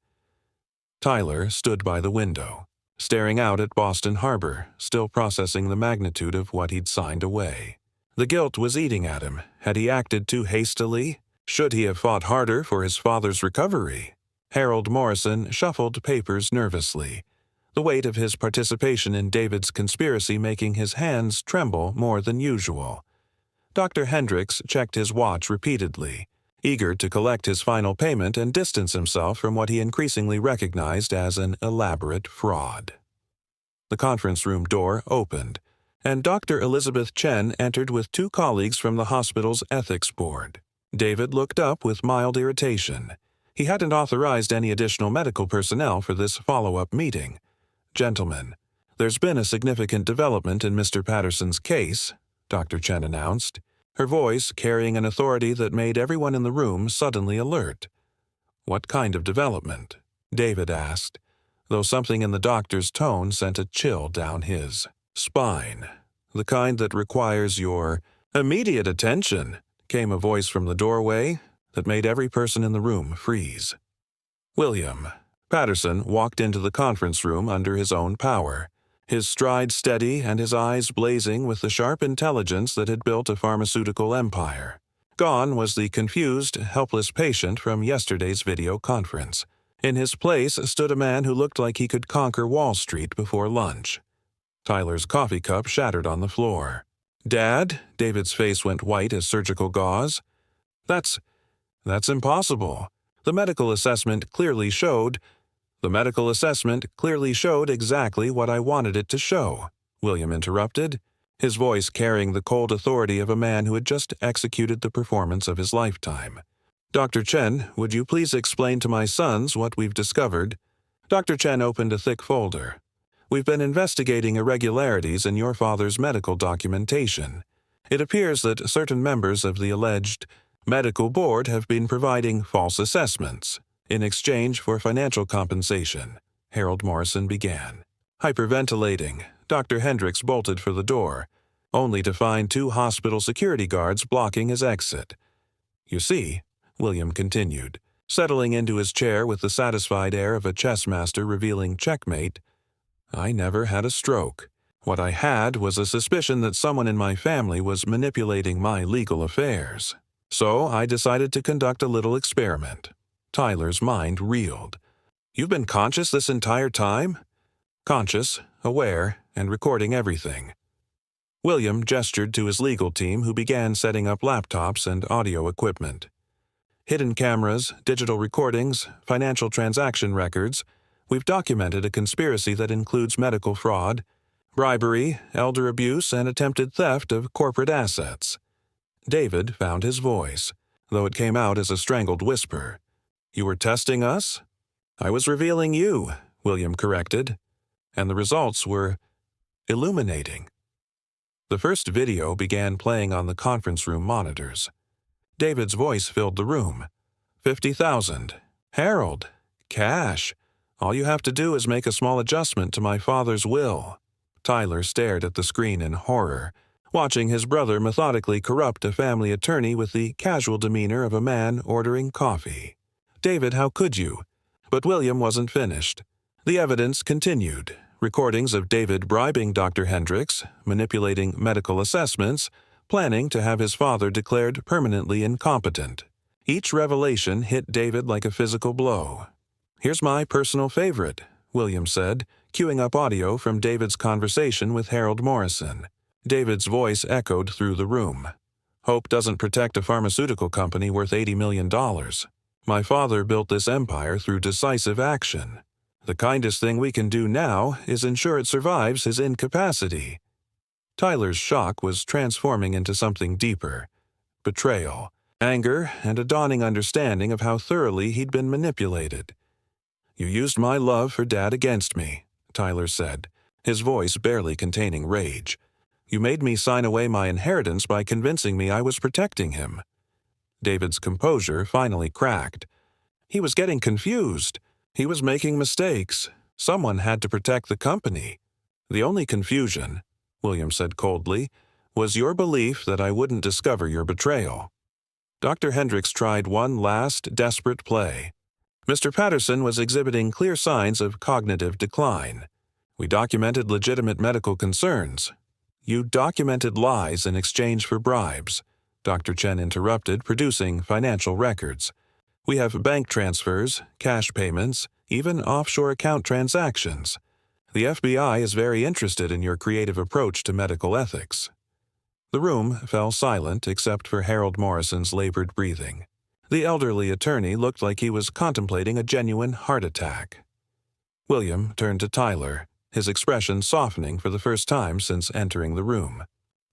Speaker 1: Tyler stood by the window, staring out at Boston Harbor, still processing the magnitude of what he'd signed away. The guilt was eating at him. Had he acted too hastily? Should he have fought harder for his father's recovery? Harold Morrison shuffled papers nervously, the weight of his participation in David's conspiracy making his hands tremble more than usual. Dr. Hendricks checked his watch repeatedly, eager to collect his final payment and distance himself from what he increasingly recognized as an elaborate fraud. The conference room door opened, and Dr. Elizabeth Chen entered with 2 colleagues from the hospital's ethics board. David looked up with mild irritation. He hadn't authorized any additional medical personnel for this follow-up meeting. "Gentlemen, there's been a significant development in Mr. Patterson's case," Dr. Chen announced, her voice carrying an authority that made everyone in the room suddenly alert. "What kind of development?" David asked, though something in the doctor's tone sent a chill down his spine. "The kind that requires your immediate attention," came a voice from the doorway that made every person in the room freeze. William Patterson walked into the conference room under his own power, his stride steady and his eyes blazing with the sharp intelligence that had built a pharmaceutical empire. Gone was the confused, helpless patient from yesterday's video conference. In his place stood a man who looked like he could conquer Wall Street before lunch. Tyler's coffee cup shattered on the floor. "Dad?" David's face went white as surgical gauze. That's impossible. The medical assessment clearly showed exactly what I wanted it to show," William interrupted, his voice carrying the cold authority of a man who had just executed the performance of his lifetime. "Dr. Chen, would you please explain to my sons what we've discovered?" Dr. Chen opened a thick folder. "We've been investigating irregularities in your father's medical documentation. It appears that certain members of the alleged medical board have been providing false assessments in exchange for financial compensation," Harold Morrison began. Hyperventilating, Dr. Hendricks bolted for the door, only to find 2 hospital security guards blocking his exit. "You see," William continued, settling into his chair with the satisfied air of a chess master revealing checkmate, "I never had a stroke. What I had was a suspicion that someone in my family was manipulating my legal affairs. So I decided to conduct a little experiment." Tyler's mind reeled. You've been conscious this entire time? Conscious, aware, and recording everything. William gestured to his legal team, who began setting up laptops and audio equipment. Hidden cameras, digital recordings, financial transaction records. We've documented a conspiracy that includes medical fraud, bribery, elder abuse, and attempted theft of corporate assets. David found his voice, though it came out as a strangled whisper. You were testing us? I was revealing you, William corrected, and the results were illuminating. The first video began playing on the conference room monitors. David's voice filled the room. 50,000. Harold. Cash. All you have to do is make a small adjustment to my father's will. Tyler stared at the screen in horror, watching his brother methodically corrupt a family attorney with the casual demeanor of a man ordering coffee. David, how could you? But William wasn't finished. The evidence continued. Recordings of David bribing Dr. Hendricks, manipulating medical assessments, planning to have his father declared permanently incompetent. Each revelation hit David like a physical blow. Here's my personal favorite, William said, queuing up audio from David's conversation with Harold Morrison. David's voice echoed through the room. Hope doesn't protect a pharmaceutical company worth $80 million. My father built this empire through decisive action. The kindest thing we can do now is ensure it survives his incapacity. Tyler's shock was transforming into something deeper. Betrayal, anger, and a dawning understanding of how thoroughly he'd been manipulated. You used my love for Dad against me, Tyler said, his voice barely containing rage. You made me sign away my inheritance by convincing me I was protecting him. David's composure finally cracked. He was getting confused. He was making mistakes. Someone had to protect the company. The only confusion, William said coldly, was your belief that I wouldn't discover your betrayal. Dr. Hendricks tried one last desperate play. Mr. Patterson was exhibiting clear signs of cognitive decline. We documented legitimate medical concerns. You documented lies in exchange for bribes, Dr. Chen interrupted, producing financial records. We have bank transfers, cash payments, even offshore account transactions. The FBI is very interested in your creative approach to medical ethics. The room fell silent except for Harold Morrison's labored breathing. The elderly attorney looked like he was contemplating a genuine heart attack. William turned to Tyler, his expression softening for the first time since entering the room.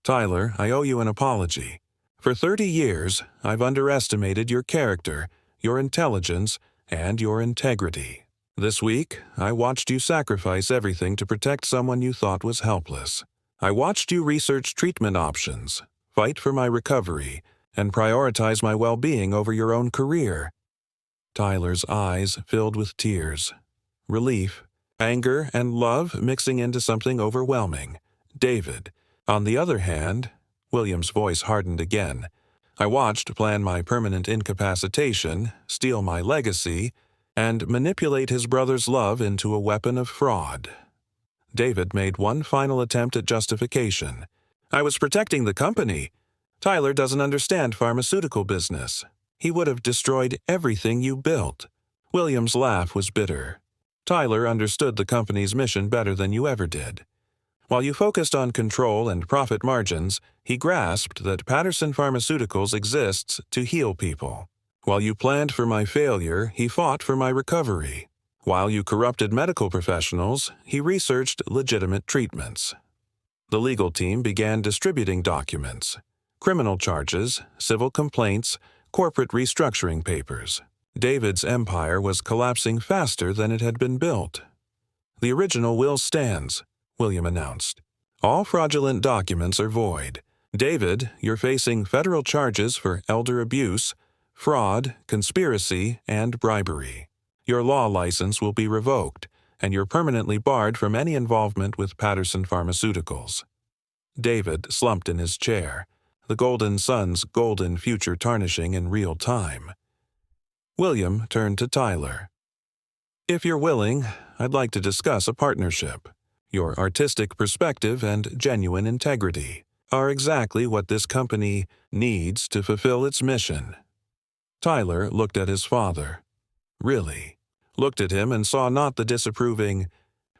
Speaker 1: Tyler, I owe you an apology. For 30 years, I've underestimated your character, your intelligence, and your integrity. This week, I watched you sacrifice everything to protect someone you thought was helpless. I watched you research treatment options, fight for my recovery, and prioritize my well-being over your own career. Tyler's eyes filled with tears. Relief, anger, and love mixing into something overwhelming. David, on the other hand, William's voice hardened again. I watched plan my permanent incapacitation, steal my legacy, and manipulate his brother's love into a weapon of fraud. David made one final attempt at justification. I was protecting the company. Tyler doesn't understand pharmaceutical business. He would have destroyed everything you built. William's laugh was bitter. Tyler understood the company's mission better than you ever did. While you focused on control and profit margins, he grasped that Patterson Pharmaceuticals exists to heal people. While you planned for my failure, he fought for my recovery. While you corrupted medical professionals, he researched legitimate treatments. The legal team began distributing documents, criminal charges, civil complaints, corporate restructuring papers. David's empire was collapsing faster than it had been built. The original will stands, William announced. All fraudulent documents are void. David, you're facing federal charges for elder abuse, fraud, conspiracy, and bribery. Your law license will be revoked, and you're permanently barred from any involvement with Patterson Pharmaceuticals. David slumped in his chair, the golden sun's golden future tarnishing in real time. William turned to Tyler. If you're willing, I'd like to discuss a partnership. Your artistic perspective and genuine integrity are exactly what this company needs to fulfill its mission. Tyler looked at his father. Really? looked at him and saw not the disapproving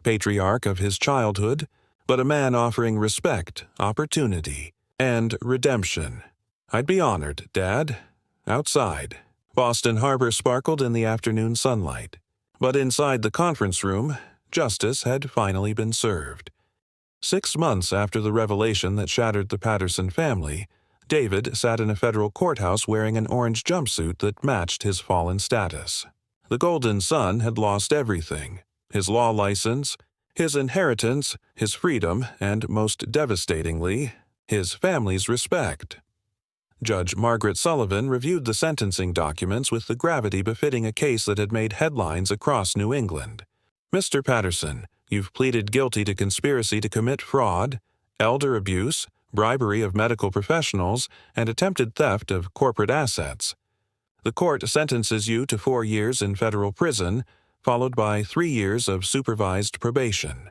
Speaker 1: patriarch of his childhood, but a man offering respect, opportunity, and redemption. "I'd be honored, Dad." Outside, Boston Harbor sparkled in the afternoon sunlight. But inside the conference room, justice had finally been served. 6 months after the revelation that shattered the Patterson family, David sat in a federal courthouse wearing an orange jumpsuit that matched his fallen status. The golden son had lost everything: his law license, his inheritance, his freedom, and, most devastatingly, his family's respect. Judge Margaret Sullivan reviewed the sentencing documents with the gravity befitting a case that had made headlines across New England. "Mr. Patterson, you've pleaded guilty to conspiracy to commit fraud, elder abuse, bribery of medical professionals, and attempted theft of corporate assets. The court sentences you to 4 years in federal prison, followed by 3 years of supervised probation."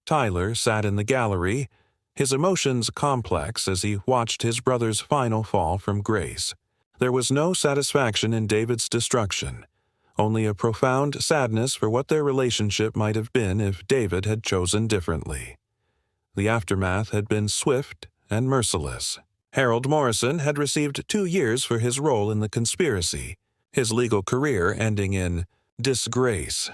Speaker 1: Tyler sat in the gallery, his emotions complex as he watched his brother's final fall from grace. There was no satisfaction in David's destruction, only a profound sadness for what their relationship might have been if David had chosen differently. The aftermath had been swift and merciless. Harold Morrison had received 2 years for his role in the conspiracy, his legal career ending in disgrace.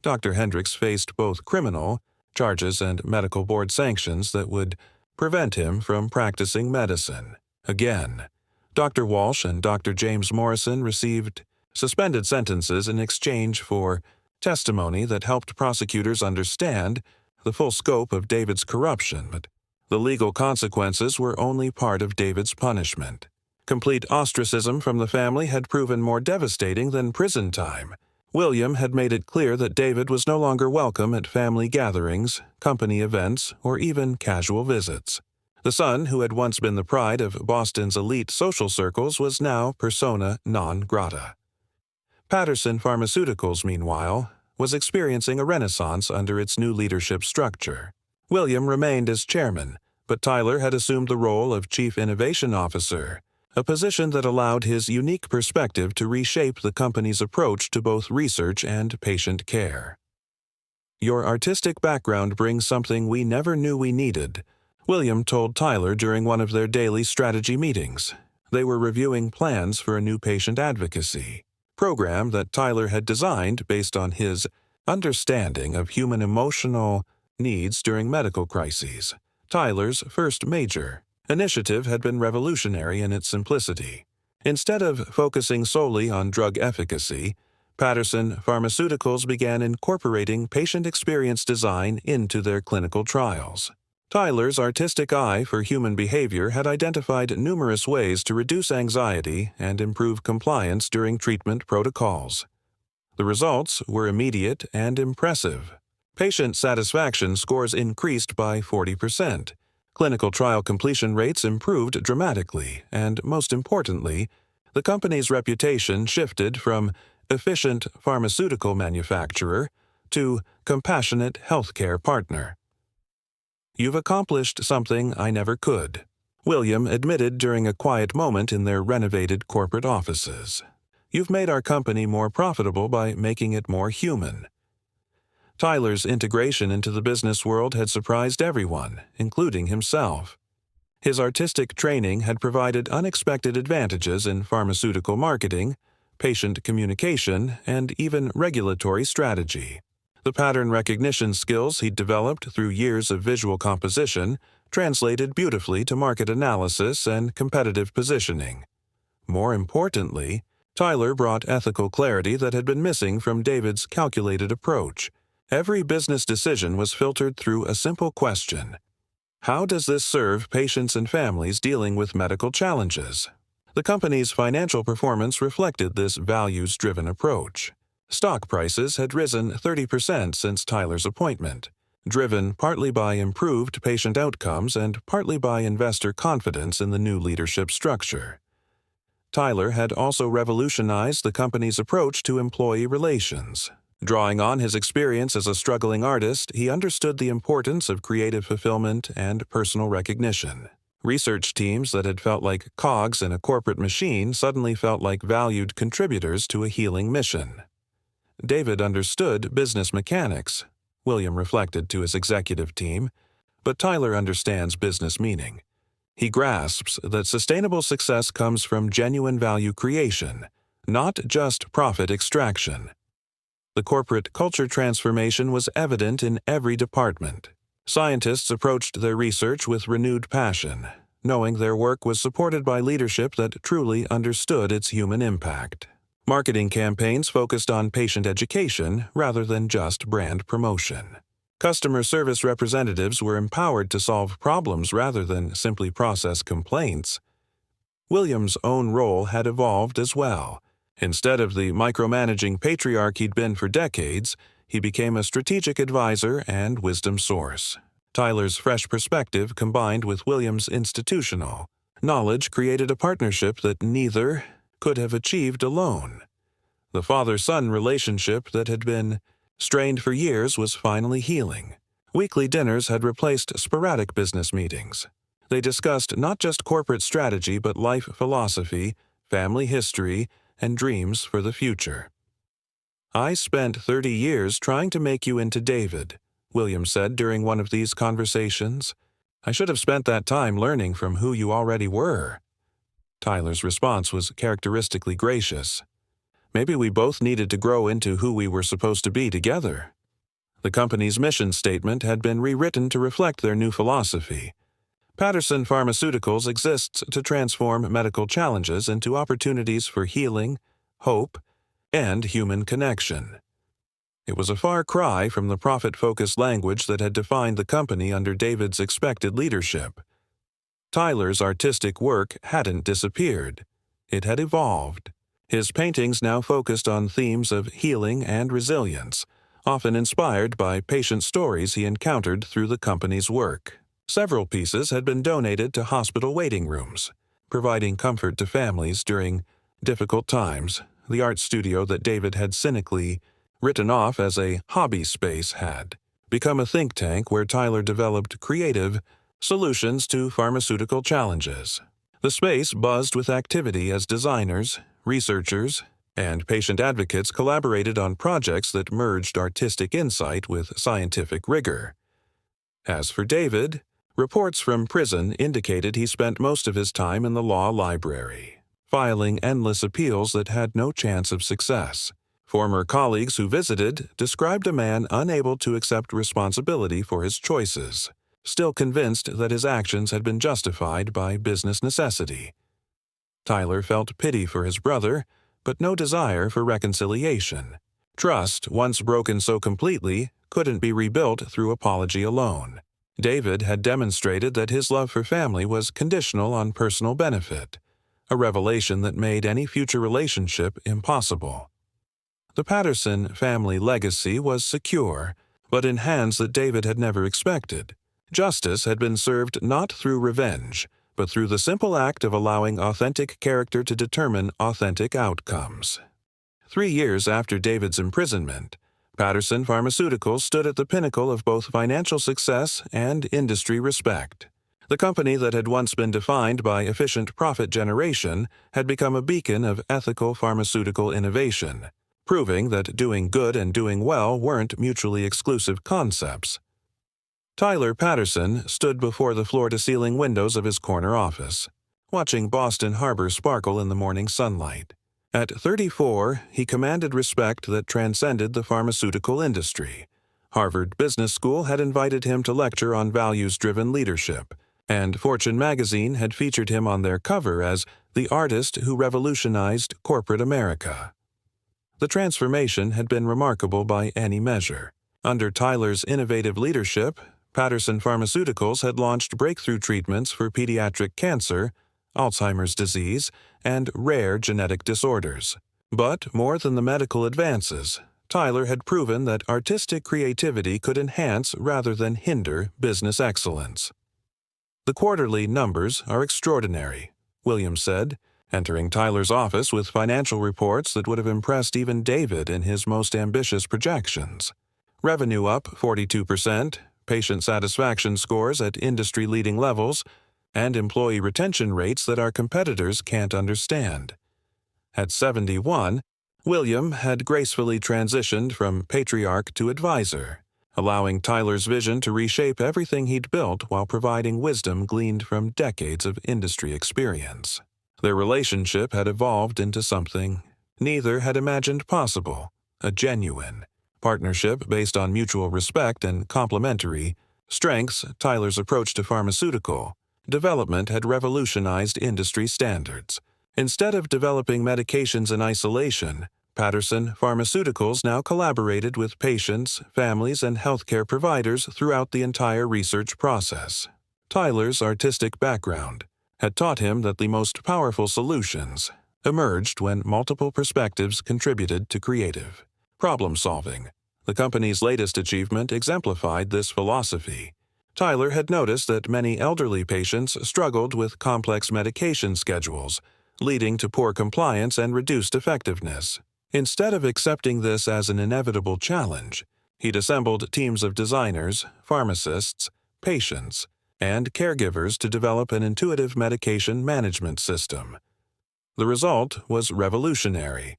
Speaker 1: Dr. Hendricks faced both criminal charges and medical board sanctions that would prevent him from practicing medicine again. Dr. Walsh and Dr. James Morrison received suspended sentences in exchange for testimony that helped prosecutors understand the full scope of David's corruption, but the legal consequences were only part of David's punishment. Complete ostracism from the family had proven more devastating than prison time. William had made it clear that David was no longer welcome at family gatherings, company events, or even casual visits. The son, who had once been the pride of Boston's elite social circles, was now persona non grata. Patterson Pharmaceuticals, meanwhile, was experiencing a renaissance under its new leadership structure. William remained as chairman, but Tyler had assumed the role of chief innovation officer, a position that allowed his unique perspective to reshape the company's approach to both research and patient care. "Your artistic background brings something we never knew we needed," William told Tyler during one of their daily strategy meetings. They were reviewing plans for a new patient advocacy program that Tyler had designed based on his understanding of human emotional needs during medical crises. Tyler's first major initiative had been revolutionary in its simplicity. Instead of focusing solely on drug efficacy, Patterson Pharmaceuticals began incorporating patient experience design into their clinical trials. Tyler's artistic eye for human behavior had identified numerous ways to reduce anxiety and improve compliance during treatment protocols. The results were immediate and impressive. Patient satisfaction scores increased by 40%. Clinical trial completion rates improved dramatically, and most importantly, the company's reputation shifted from efficient pharmaceutical manufacturer to compassionate healthcare partner. "You've accomplished something I never could," William admitted during a quiet moment in their renovated corporate offices. "You've made our company more profitable by making it more human." Tyler's integration into the business world had surprised everyone, including himself. His artistic training had provided unexpected advantages in pharmaceutical marketing, patient communication, and even regulatory strategy. The pattern recognition skills he'd developed through years of visual composition translated beautifully to market analysis and competitive positioning. More importantly, Tyler brought ethical clarity that had been missing from David's calculated approach. Every business decision was filtered through a simple question: how does this serve patients and families dealing with medical challenges? The company's financial performance reflected this values-driven approach. Stock prices had risen 30% since Tyler's appointment, driven partly by improved patient outcomes and partly by investor confidence in the new leadership structure. Tyler had also revolutionized the company's approach to employee relations. Drawing on his experience as a struggling artist, he understood the importance of creative fulfillment and personal recognition. Research teams that had felt like cogs in a corporate machine suddenly felt like valued contributors to a healing mission. David understood business mechanics, William reflected to his executive team, but Tyler understands business meaning. He grasps that sustainable success comes from genuine value creation, not just profit extraction. The corporate culture transformation was evident in every department. Scientists approached their research with renewed passion, knowing their work was supported by leadership that truly understood its human impact. Marketing campaigns focused on patient education rather than just brand promotion. Customer service representatives were empowered to solve problems rather than simply process complaints. William's own role had evolved as well. Instead of the micromanaging patriarch he'd been for decades, he became a strategic advisor and wisdom source. Tyler's fresh perspective combined with William's institutional knowledge created a partnership that neither could have achieved alone. The father-son relationship that had been strained for years was finally healing. Weekly dinners had replaced sporadic business meetings. They discussed not just corporate strategy but life philosophy, family history, and dreams for the future. "I spent 30 years trying to make you into David," William said during one of these conversations. "I should have spent that time learning from who you already were." Tyler's response was characteristically gracious. "Maybe we both needed to grow into who we were supposed to be together." The company's mission statement had been rewritten to reflect their new philosophy. Patterson Pharmaceuticals exists to transform medical challenges into opportunities for healing, hope, and human connection. It was a far cry from the profit-focused language that had defined the company under David's expected leadership. Tyler's artistic work hadn't disappeared. It had evolved. His paintings now focused on themes of healing and resilience, often inspired by patient stories he encountered through the company's work. Several pieces had been donated to hospital waiting rooms, providing comfort to families during difficult times. The art studio that David had cynically written off as a hobby space had become a think tank where Tyler developed creative solutions to pharmaceutical challenges. The space buzzed with activity as designers, researchers, and patient advocates collaborated on projects that merged artistic insight with scientific rigor. As for David, reports from prison indicated he spent most of his time in the law library, filing endless appeals that had no chance of success. Former colleagues who visited described a man unable to accept responsibility for his choices, still convinced that his actions had been justified by business necessity. Tyler felt pity for his brother, but no desire for reconciliation. Trust, once broken so completely, couldn't be rebuilt through apology alone. David had demonstrated that his love for family was conditional on personal benefit, a revelation that made any future relationship impossible. The Patterson family legacy was secure, but in hands that David had never expected. Justice had been served not through revenge, but through the simple act of allowing authentic character to determine authentic outcomes. 3 years after David's imprisonment, Patterson Pharmaceuticals stood at the pinnacle of both financial success and industry respect. The company that had once been defined by efficient profit generation had become a beacon of ethical pharmaceutical innovation, proving that doing good and doing well weren't mutually exclusive concepts. Tyler Patterson stood before the floor-to-ceiling windows of his corner office, watching Boston Harbor sparkle in the morning sunlight. At 34, he commanded respect that transcended the pharmaceutical industry. Harvard Business School had invited him to lecture on values-driven leadership, and Fortune magazine had featured him on their cover as the artist who revolutionized corporate America. The transformation had been remarkable by any measure. Under Tyler's innovative leadership, Patterson Pharmaceuticals had launched breakthrough treatments for pediatric cancer, Alzheimer's disease, and rare genetic disorders. But more than the medical advances, Tyler had proven that artistic creativity could enhance rather than hinder business excellence. "The quarterly numbers are extraordinary," Williams said, entering Tyler's office with financial reports that would have impressed even David in his most ambitious projections. Revenue up 42%, patient satisfaction scores at industry-leading levels, and employee retention rates that our competitors can't understand. At 71, William had gracefully transitioned from patriarch to advisor, allowing Tyler's vision to reshape everything he'd built while providing wisdom gleaned from decades of industry experience. Their relationship had evolved into something neither had imagined possible, a genuine partnership based on mutual respect and complementary strengths. Tyler's approach to pharmaceutical development had revolutionized industry standards. Instead of developing medications in isolation, Patterson Pharmaceuticals now collaborated with patients, families, and healthcare providers throughout the entire research process. Tyler's artistic background had taught him that the most powerful solutions emerged when multiple perspectives contributed to creative problem-solving. The company's latest achievement exemplified this philosophy. Tyler had noticed that many elderly patients struggled with complex medication schedules, leading to poor compliance and reduced effectiveness. Instead of accepting this as an inevitable challenge, he'd assembled teams of designers, pharmacists, patients, and caregivers to develop an intuitive medication management system. The result was revolutionary: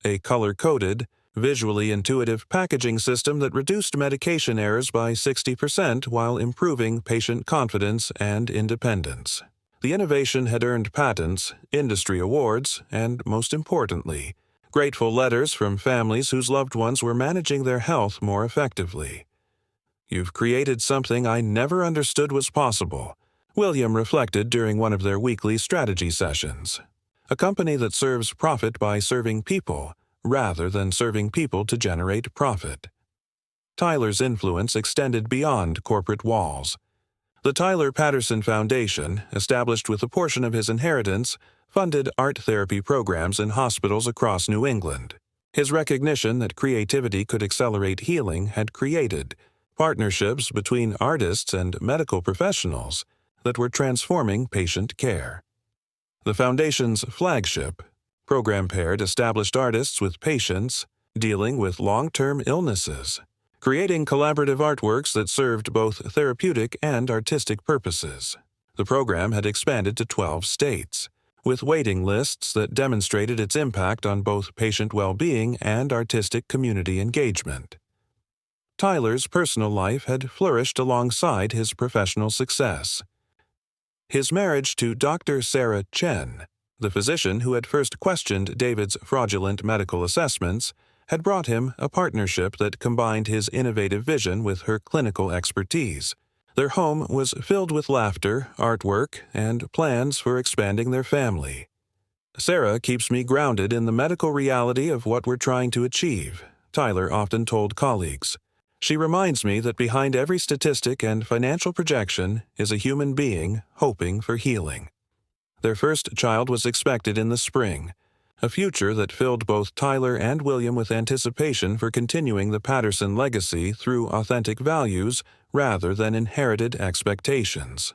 Speaker 1: a color-coded, visually intuitive packaging system that reduced medication errors by 60% while improving patient confidence and independence. The innovation had earned patents, industry awards, and, most importantly, grateful letters from families whose loved ones were managing their health more effectively. "You've created something I never understood was possible," William reflected during one of their weekly strategy sessions. "A company that serves profit by serving people, rather than serving people to generate profit." Tyler's influence extended beyond corporate walls. The Tyler Patterson Foundation, established with a portion of his inheritance, funded art therapy programs in hospitals across New England. His recognition that creativity could accelerate healing had created partnerships between artists and medical professionals that were transforming patient care. The Foundation's flagship program paired established artists with patients dealing with long-term illnesses, creating collaborative artworks that served both therapeutic and artistic purposes. The program had expanded to 12 states, with waiting lists that demonstrated its impact on both patient well-being and artistic community engagement. Tyler's personal life had flourished alongside his professional success. His marriage to Dr. Sarah Chen, the physician who had first questioned David's fraudulent medical assessments, had brought him a partnership that combined his innovative vision with her clinical expertise. Their home was filled with laughter, artwork, and plans for expanding their family. "Sarah keeps me grounded in the medical reality of what we're trying to achieve," Tyler often told colleagues. "She reminds me that behind every statistic and financial projection is a human being hoping for healing." Their first child was expected in the spring, a future that filled both Tyler and William with anticipation for continuing the Patterson legacy through authentic values rather than inherited expectations.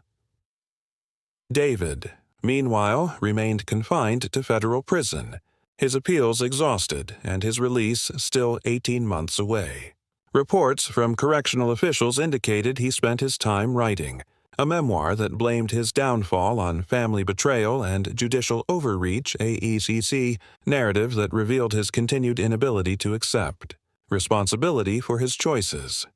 Speaker 1: David, meanwhile, remained confined to federal prison, his appeals exhausted and his release still 18 months away. Reports from correctional officials indicated he spent his time writing a memoir that blamed his downfall on family betrayal and judicial overreach, a ECC narrative that revealed his continued inability to accept responsibility for his choices.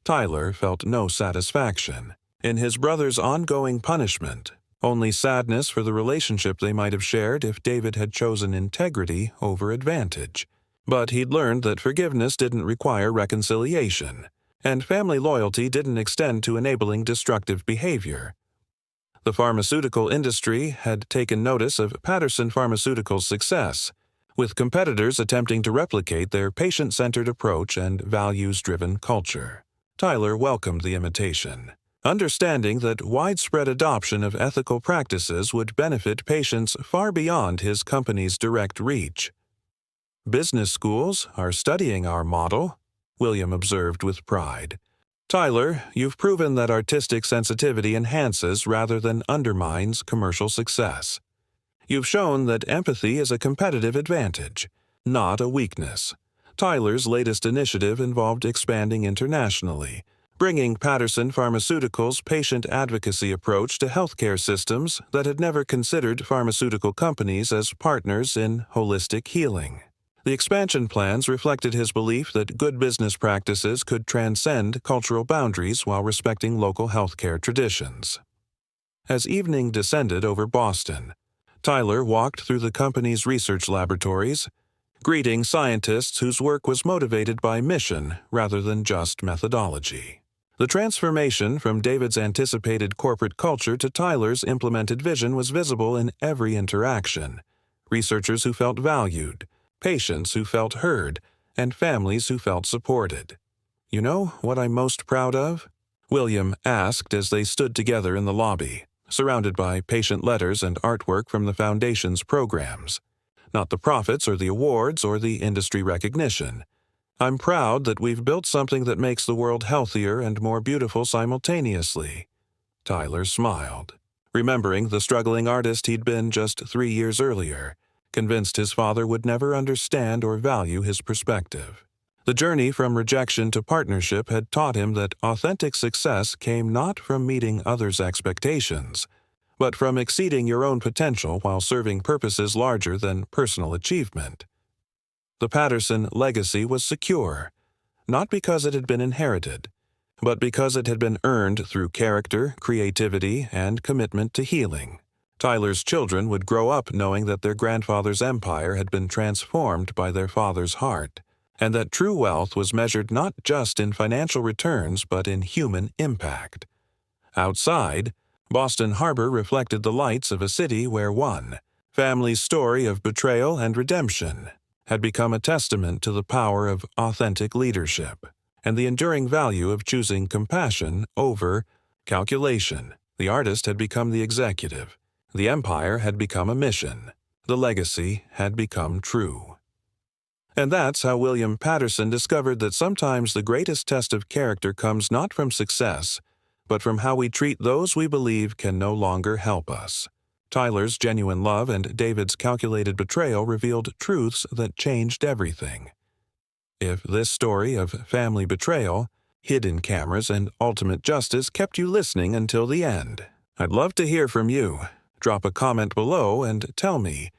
Speaker 1: Tyler felt no satisfaction in his brother's ongoing punishment, only sadness for the relationship they might have shared if David had chosen integrity over advantage. But he'd learned that forgiveness didn't require reconciliation, and family loyalty didn't extend to enabling destructive behavior. The pharmaceutical industry had taken notice of Patterson Pharmaceuticals' success, with competitors attempting to replicate their patient-centered approach and values-driven culture. Tyler welcomed the imitation, understanding that widespread adoption of ethical practices would benefit patients far beyond his company's direct reach. "Business schools are studying our model," William observed with pride. "Tyler, you've proven that artistic sensitivity enhances rather than undermines commercial success. You've shown that empathy is a competitive advantage, not a weakness." Tyler's latest initiative involved expanding internationally, bringing Patterson Pharmaceuticals' patient advocacy approach to healthcare systems that had never considered pharmaceutical companies as partners in holistic healing. The expansion plans reflected his belief that good business practices could transcend cultural boundaries while respecting local healthcare traditions. As evening descended over Boston, Tyler walked through the company's research laboratories, greeting scientists whose work was motivated by mission rather than just methodology. The transformation from David's anticipated corporate culture to Tyler's implemented vision was visible in every interaction. Researchers who felt valued, patients who felt heard, and families who felt supported. "You know what I'm most proud of?" William asked as they stood together in the lobby, surrounded by patient letters and artwork from the Foundation's programs. "Not the profits or the awards or the industry recognition. I'm proud that we've built something that makes the world healthier and more beautiful simultaneously." Tyler smiled, remembering the struggling artist he'd been just 3 years earlier, convinced his father would never understand or value his perspective. The journey from rejection to partnership had taught him that authentic success came not from meeting others' expectations, but from exceeding your own potential while serving purposes larger than personal achievement. The Patterson legacy was secure, not because it had been inherited, but because it had been earned through character, creativity, and commitment to healing. Tyler's children would grow up knowing that their grandfather's empire had been transformed by their father's heart, and that true wealth was measured not just in financial returns but in human impact. Outside, Boston Harbor reflected the lights of a city where one family's story of betrayal and redemption had become a testament to the power of authentic leadership and the enduring value of choosing compassion over calculation. The artist had become the executive. The empire had become a mission. The legacy had become true. And that's how William Patterson discovered that sometimes the greatest test of character comes not from success, but from how we treat those we believe can no longer help us. Tyler's genuine love and David's calculated betrayal revealed truths that changed everything. If this story of family betrayal, hidden cameras, and ultimate justice kept you listening until the end, I'd love to hear from you. Drop a comment below and tell me,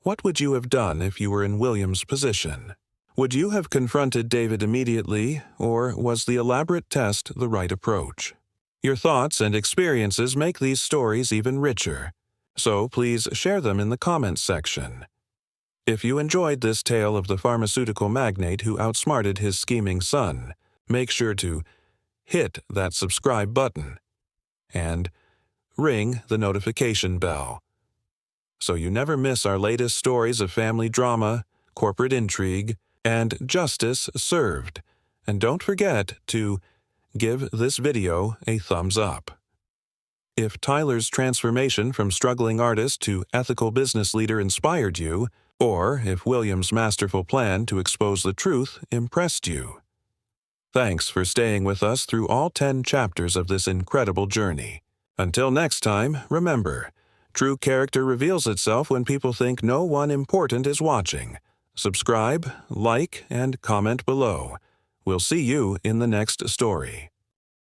Speaker 1: what would you have done if you were in William's position? Would you have confronted David immediately, or was the elaborate test the right approach? Your thoughts and experiences make these stories even richer, so please share them in the comments section. If you enjoyed this tale of the pharmaceutical magnate who outsmarted his scheming son, make sure to hit that subscribe button and ring the notification bell so you never miss our latest stories of family drama, corporate intrigue, and justice served. And don't forget to give this video a thumbs up. If Tyler's transformation from struggling artist to ethical business leader inspired you, or if William's masterful plan to expose the truth impressed you. Thanks for staying with us through all 10 chapters of this incredible journey. Until next time, remember, true character reveals itself when people think no one important is watching. Subscribe, like, and comment below. We'll see you in the next story.